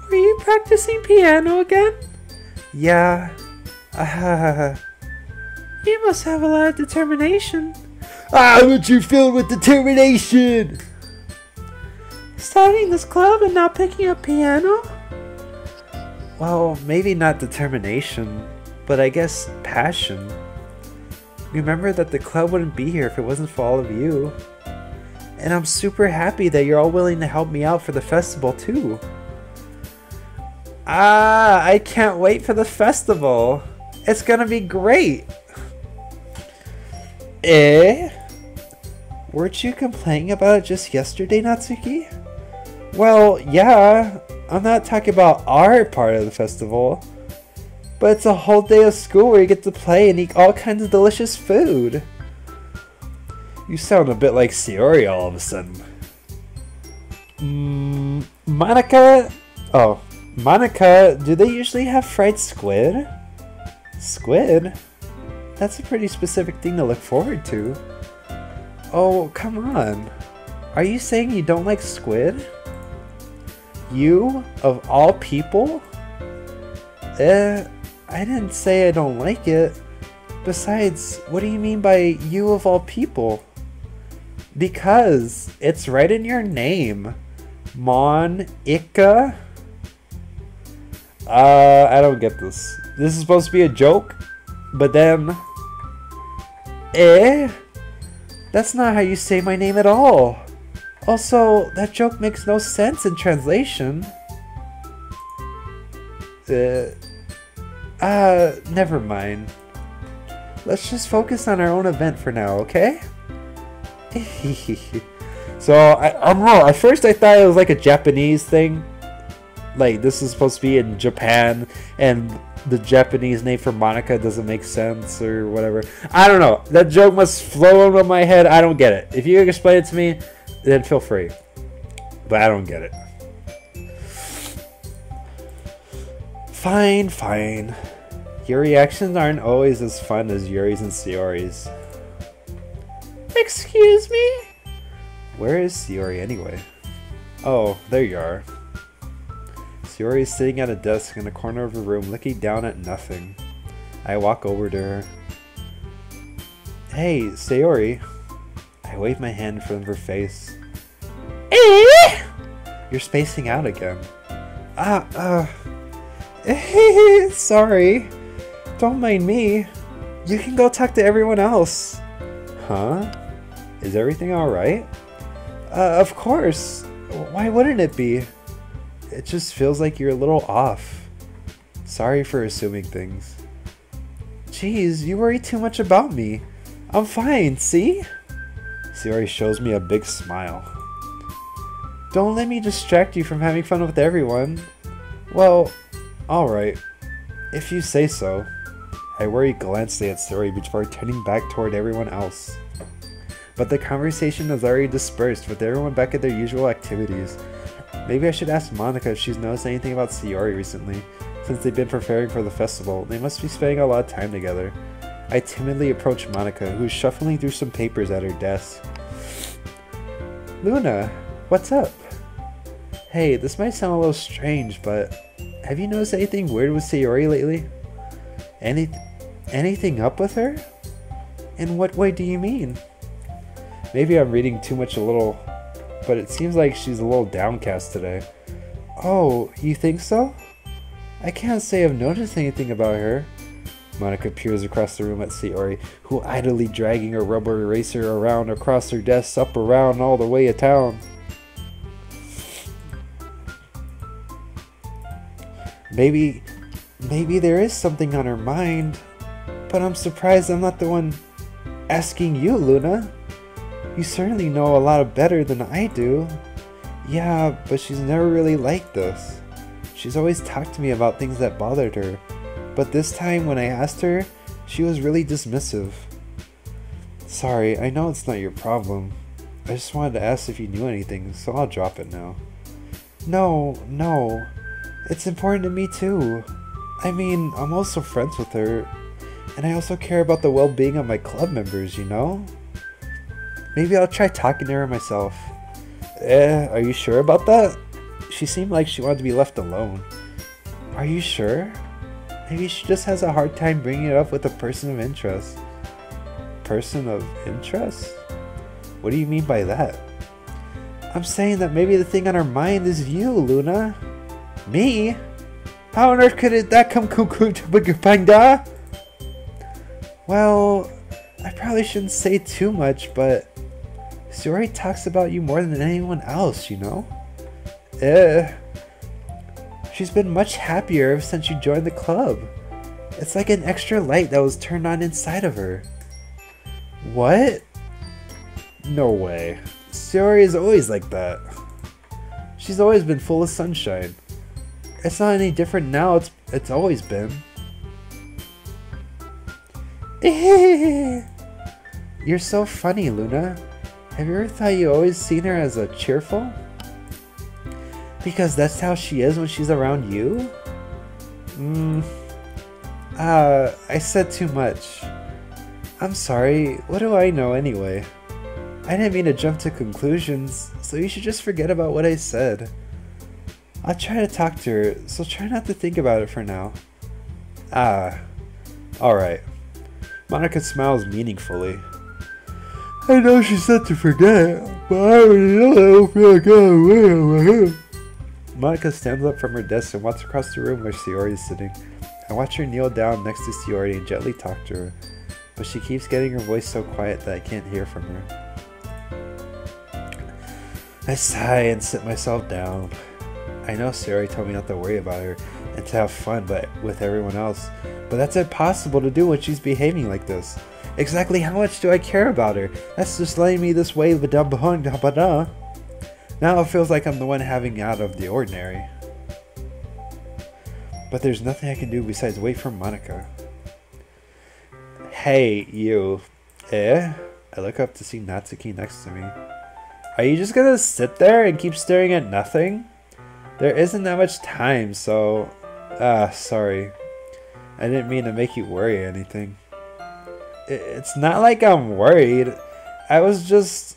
Were you practicing piano again? Yeah. You must have a lot of determination. But you're filled with determination! Starting this club and not picking up piano? Well, maybe not determination, but I guess passion. Remember that the club wouldn't be here if it wasn't for all of you. And I'm super happy that you're all willing to help me out for the festival too. I can't wait for the festival. It's gonna be great. Weren't you complaining about it just yesterday, Natsuki? Well, yeah. I'm not talking about our part of the festival. But it's a whole day of school where you get to play and eat all kinds of delicious food. You sound a bit like Sayori all of a sudden. Monica? Oh, Monica, do they usually have fried squid? Squid? That's a pretty specific thing to look forward to. Oh, come on. Are you saying you don't like squid? You, of all people? I didn't say I don't like it. Besides, what do you mean by you of all people? Because it's right in your name. Monica? I don't get this. This is supposed to be a joke, but then... That's not how you say my name at all. Also, that joke makes no sense in translation. Never mind. Let's just focus on our own event for now, okay? So, I don't know. At first I thought it was like a Japanese thing. Like, this is supposed to be in Japan, and the Japanese name for Monica doesn't make sense or whatever. I don't know. That joke must flow over my head. I don't get it. If you can explain it to me, then feel free. But I don't get it. Fine, fine. Your reactions aren't always as fun as Yuri's and Sayori's. Excuse me? Where is Sayori anyway? Oh, there you are. Sayori is sitting at a desk in a corner of her room looking down at nothing. I walk over to her. Hey, Sayori. I wave my hand in front of her face. Eh? You're spacing out again. Sorry. Don't mind me. You can go talk to everyone else. Huh? Is everything alright? Of course. Why wouldn't it be? It just feels like you're a little off. Sorry for assuming things. Jeez, you worry too much about me. I'm fine, see? Sayori shows me a big smile. Don't let me distract you from having fun with everyone. Well, alright. If you say so. I worry glancing at Sayori before turning back toward everyone else. But the conversation has already dispersed with everyone back at their usual activities. Maybe I should ask Monica if she's noticed anything about Sayori recently. Since they've been preparing for the festival, they must be spending a lot of time together. I timidly approach Monica, who's shuffling through some papers at her desk. Luna, what's up? Hey, this might sound a little strange, but have you noticed anything weird with Sayori lately? Anything up with her? In what way do you mean? Maybe I'm reading too much but it seems like she's a little downcast today. Oh, you think so? I can't say I've noticed anything about her. Monica peers across the room at Sayori, who idly dragging her rubber eraser around across her desk, up, around, all the way to town. Maybe there is something on her mind, but I'm surprised I'm not the one asking you, Luna. You certainly know a lot better than I do. Yeah, but she's never really like this. She's always talked to me about things that bothered her, but this time when I asked her, she was really dismissive. Sorry, I know it's not your problem. I just wanted to ask if you knew anything, so I'll drop it now. No. It's important to me too. I mean, I'm also friends with her, and I also care about the well-being of my club members, you know? Maybe I'll try talking to her myself. Are you sure about that? She seemed like she wanted to be left alone. Are you sure? Maybe she just has a hard time bringing it up with a person of interest. Person of interest? What do you mean by that? I'm saying that maybe the thing on her mind is you, Luna. Me? How on earth could that come cuckoo to panda? Well, I probably shouldn't say too much, but Sayori talks about you more than anyone else, you know? She's been much happier ever since you joined the club. It's like an extra light that was turned on inside of her. What? No way. Sayori is always like that. She's always been full of sunshine. It's not any different now, it's always been. You're so funny, Luna. Have you ever thought you always seen her as a cheerful? Because that's how she is when she's around you? I said too much. I'm sorry, what do I know anyway? I didn't mean to jump to conclusions, so you should just forget about what I said. I'll try to talk to her, so try not to think about it for now. Alright. Monica smiles meaningfully. I know she said to forget, but I already know I don't feel good over here. Monica stands up from her desk and walks across the room where Sayori is sitting. I watch her kneel down next to Sayori and gently talk to her, but she keeps getting her voice so quiet that I can't hear from her. I sigh and sit myself down. I know Sayori told me not to worry about her, and to have fun with everyone else. But that's impossible to do when she's behaving like this. Exactly how much do I care about her? That's just letting me this way. Now it feels like I'm the one having out of the ordinary. But there's nothing I can do besides wait for Monica. Hey, you. I look up to see Natsuki next to me. Are you just gonna sit there and keep staring at nothing? There isn't that much time, so... sorry. I didn't mean to make you worry or anything. It's not like I'm worried. I was just...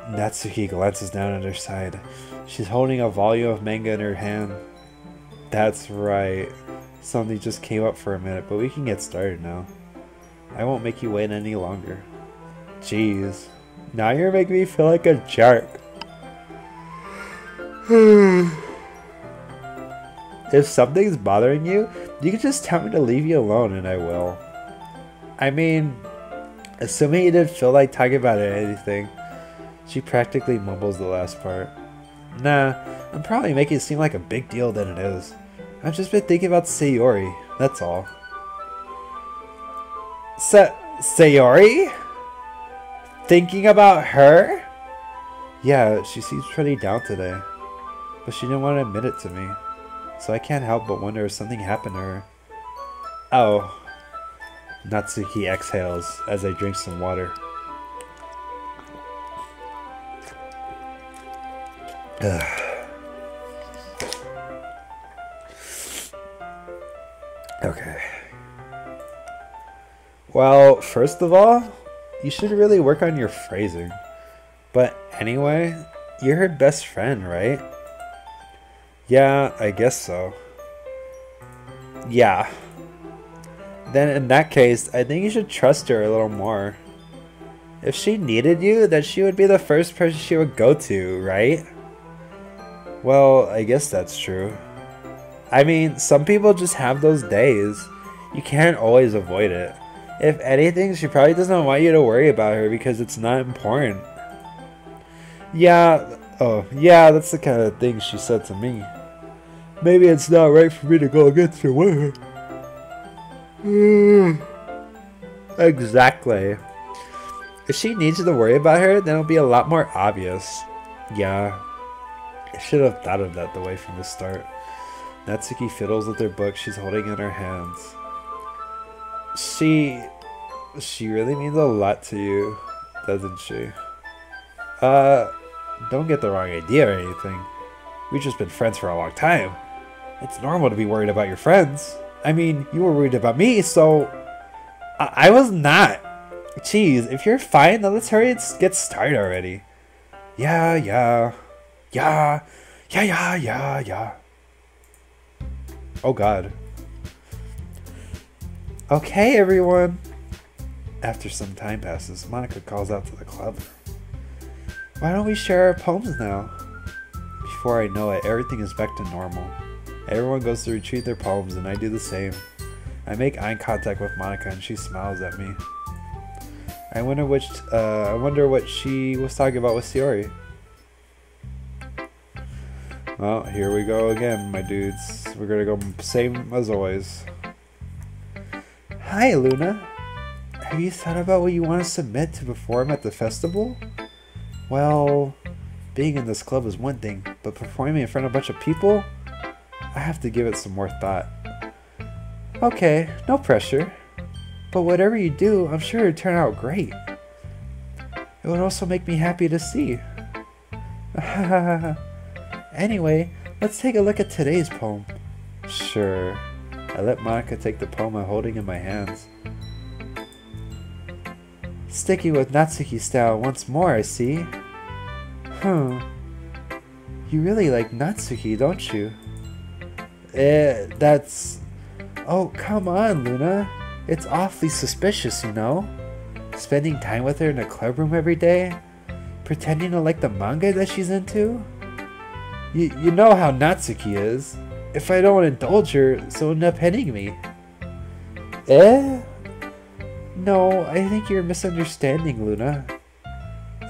Natsuki glances down at her side. She's holding a volume of manga in her hand. That's right. Something just came up for a minute, but we can get started now. I won't make you wait any longer. Jeez. Now you're making me feel like a jerk. If something's bothering you, you can just tell me to leave you alone and I will. I mean, assuming you didn't feel like talking about anything. She practically mumbles the last part. Nah, I'm probably making it seem like a big deal than it is. I've just been thinking about Sayori, that's all. Sayori? Thinking about her? Yeah, she seems pretty down today. But she didn't want to admit it to me. So I can't help but wonder if something happened to her. Oh. Natsuki exhales as I drink some water. Okay. Well, first of all, you should really work on your phrasing. But anyway, you're her best friend, right? Yeah, I guess so. Yeah. Then in that case, I think you should trust her a little more. If she needed you, then she would be the first person she would go to, right? Well, I guess that's true. I mean, some people just have those days. You can't always avoid it. If anything, she probably doesn't want you to worry about her because it's not important. Yeah, yeah, that's the kind of thing she said to me. Maybe it's not right for me to go against her word. Exactly. If she needs you to worry about her, then it'll be a lot more obvious. Yeah. I should have thought of that the way from the start. Natsuki fiddles with her book she's holding in her hands. She really means a lot to you, doesn't she? Don't get the wrong idea or anything. We've just been friends for a long time. It's normal to be worried about your friends. I mean, you were worried about me, so... I was not. Jeez, if you're fine, then let's hurry and get started already. Yeah. Oh god. Okay, everyone. After some time passes, Monica calls out to the club. Why don't we share our poems now? Before I know it, everything is back to normal. Everyone goes to retrieve their poems and I do the same. I make eye contact with Monica and she smiles at me. I wonder what she was talking about with Sayori. Well, here we go again, my dudes. We're gonna go same as always. Hi, Luna. Have you thought about what you want to submit to perform at the festival? Well, being in this club is one thing, but performing in front of a bunch of people? I have to give it some more thought. Okay, no pressure. But whatever you do, I'm sure it'll turn out great. It would also make me happy to see. Anyway, let's take a look at today's poem. Sure. I let Monica take the poem I'm holding in my hands. Sticking with Natsuki style once more, I see. You really like Natsuki, don't you? That's... Oh, come on, Luna. It's awfully suspicious, you know? Spending time with her in a club room every day? Pretending to like the manga that she's into? You know how Natsuki is. If I don't indulge her, she'll end up hitting me. No, I think you're misunderstanding, Luna.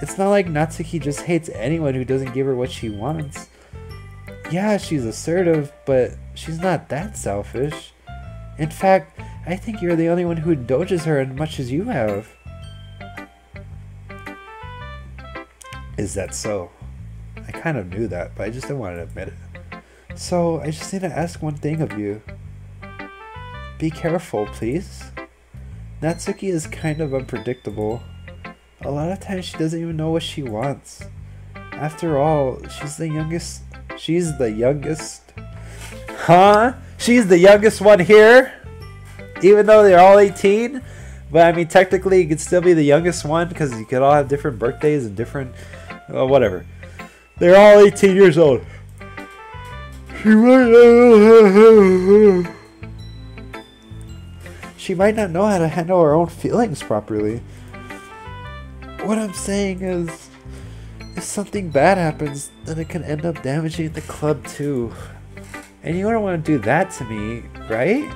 It's not like Natsuki just hates anyone who doesn't give her what she wants. Yeah, she's assertive, but she's not that selfish. In fact, I think you're the only one who doges her as much as you have. Is that so? I kind of knew that, but I just didn't want to admit it. So, I just need to ask one thing of you. Be careful, please. Natsuki is kind of unpredictable. A lot of times she doesn't even know what she wants. After all, she's the youngest. She's the youngest. Huh? She's the youngest one here? Even though they're all 18? But I mean, technically, you could still be the youngest one because you could all have different birthdays and different. Whatever. They're all 18 years old. She might not know how to handle her own feelings properly. What I'm saying is, if something bad happens, then it can end up damaging the club too. And you don't want to do that to me, right?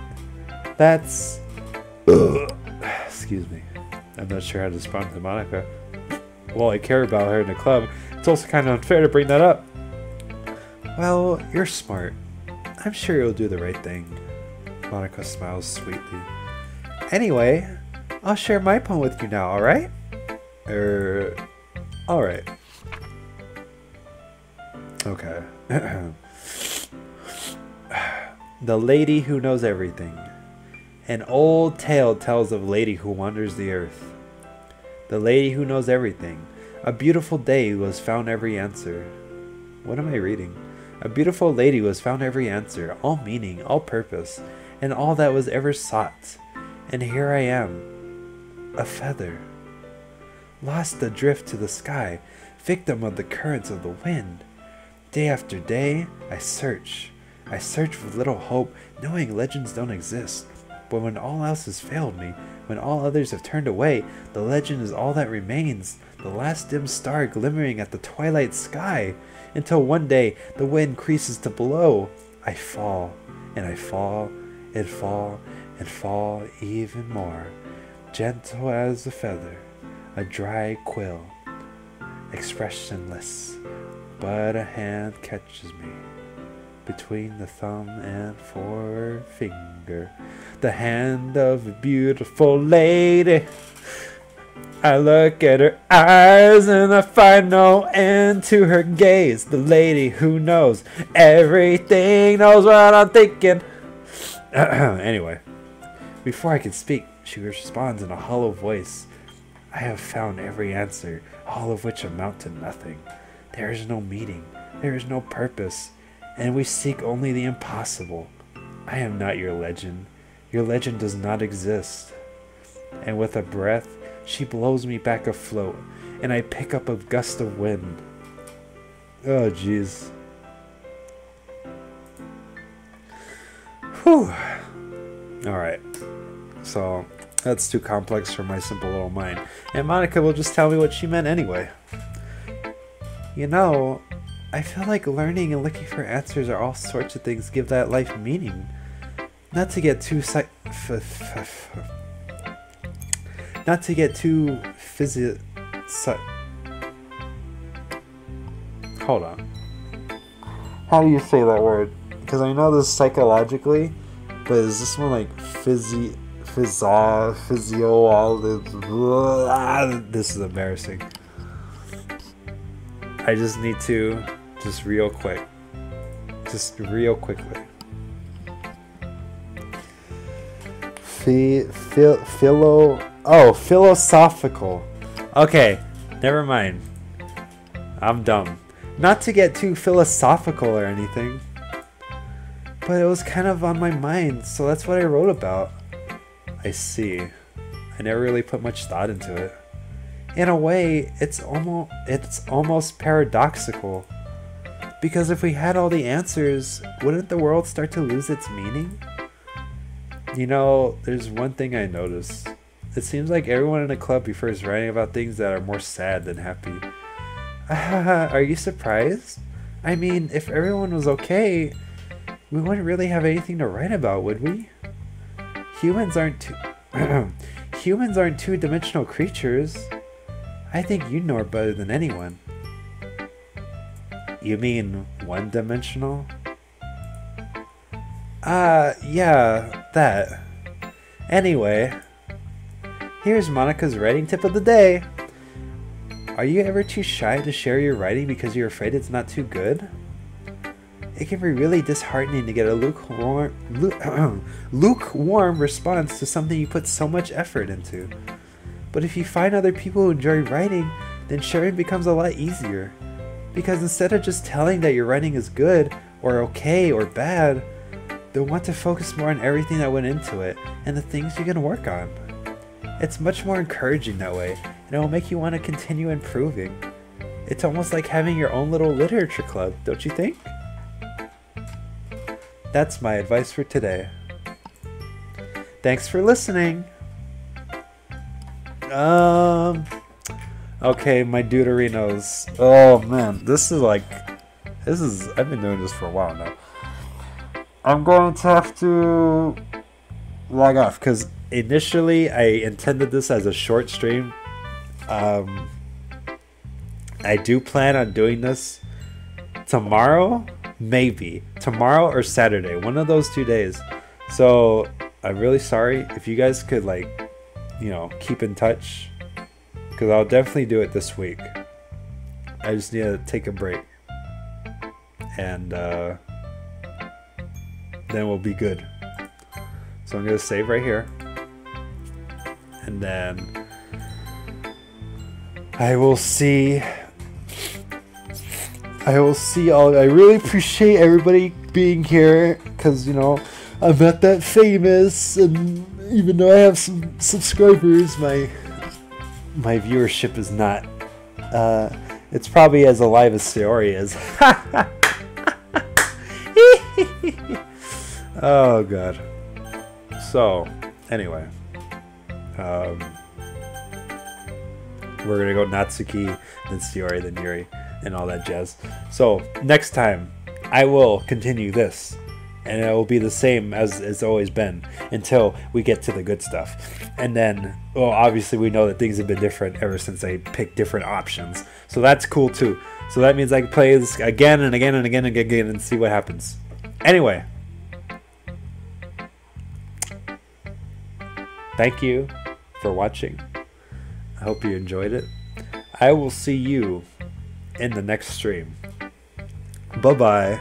That's... Excuse me. I'm not sure how to respond to Monica. Well, I care about her in the club. It's also kind of unfair to bring that up. Well, you're smart. I'm sure you'll do the right thing. Monica smiles sweetly. Anyway, I'll share my poem with you now, alright? Alright. Okay. The Lady Who Knows Everything. An old tale tells of a lady who wanders the earth. The lady who knows everything. A beautiful day who has found every answer. What am I reading? A beautiful lady who has found every answer, all meaning, all purpose, and all that was ever sought. And here I am, a feather, lost adrift to the sky, victim of the currents of the wind. Day after day, I search with little hope, knowing legends don't exist. But when all else has failed me, when all others have turned away, the legend is all that remains, the last dim star glimmering at the twilight sky, until one day the wind increases to blow. I fall, and I fall, and fall, and fall even more, gentle as a feather, a dry quill, expressionless, but a hand catches me between the thumb and forefinger, the hand of a beautiful lady. I look at her eyes and I find no end to her gaze. The lady who knows everything knows what I'm thinking. Anyway, before I can speak, she responds in a hollow voice. I have found every answer, all of which amount to nothing. There is no meaning, there is no purpose, and we seek only the impossible. I am not your legend. Your legend does not exist. And with a breath, she blows me back afloat, and I pick up a gust of wind. Oh, jeez. Whew. Alright. So, that's too complex for my simple little mind. And Monica will just tell me what she meant anyway. You know, I feel like learning and looking for answers are all sorts of things give that life meaning. Not to get too hold on. How do you say that word? Because I know this psychologically, but is this one like physio, all this is embarrassing. I just need to, just real quickly. Philosophical. Okay, never mind. I'm dumb. Not to get too philosophical or anything, but it was kind of on my mind, so that's what I wrote about. I see. I never really put much thought into it. In a way, it's almost paradoxical. Because if we had all the answers, wouldn't the world start to lose its meaning? You know, there's one thing I noticed. It seems like everyone in the club prefers writing about things that are more sad than happy. Are you surprised? I mean, if everyone was okay, we wouldn't really have anything to write about, would we? Humans aren't two-dimensional creatures. I think you know it better than anyone. You mean one-dimensional? Yeah, that. Anyway, here's Monica's writing tip of the day. Are you ever too shy to share your writing because you're afraid it's not too good? It can be really disheartening to get a lukewarm response to something you put so much effort into. But if you find other people who enjoy writing, then sharing becomes a lot easier. Because instead of just telling that your writing is good, or okay, or bad, they'll want to focus more on everything that went into it, and the things you're going to work on. It's much more encouraging that way, and it will make you want to continue improving. It's almost like having your own little literature club, don't you think? That's my advice for today. Thanks for listening. Okay, my Deuterinos. Oh man, I've been doing this for a while now. I'm going to have to log off because initially I intended this as a short stream. I do plan on doing this tomorrow, maybe tomorrow or Saturday, one of those 2 days. So I'm really sorry if you guys could keep in touch, because I'll definitely do it this week. I just need to take a break, and then we'll be good. So I'm gonna save right here, and then I will see all. I really appreciate everybody being here, because I'm not that famous, and even though I have some subscribers, my viewership is not. It's probably as alive as Sayori is. Oh god. So anyway, we're gonna go Natsuki, then Sayori, then Yuri, and all that jazz. So next time I will continue this, and it will be the same as it's always been until we get to the good stuff. And then, well, obviously we know that things have been different ever since I picked different options, so that's cool too. So that means I can play this again and again and again and again and see what happens. Anyway, thank you for watching. I hope you enjoyed it. I will see you in the next stream. Bye bye.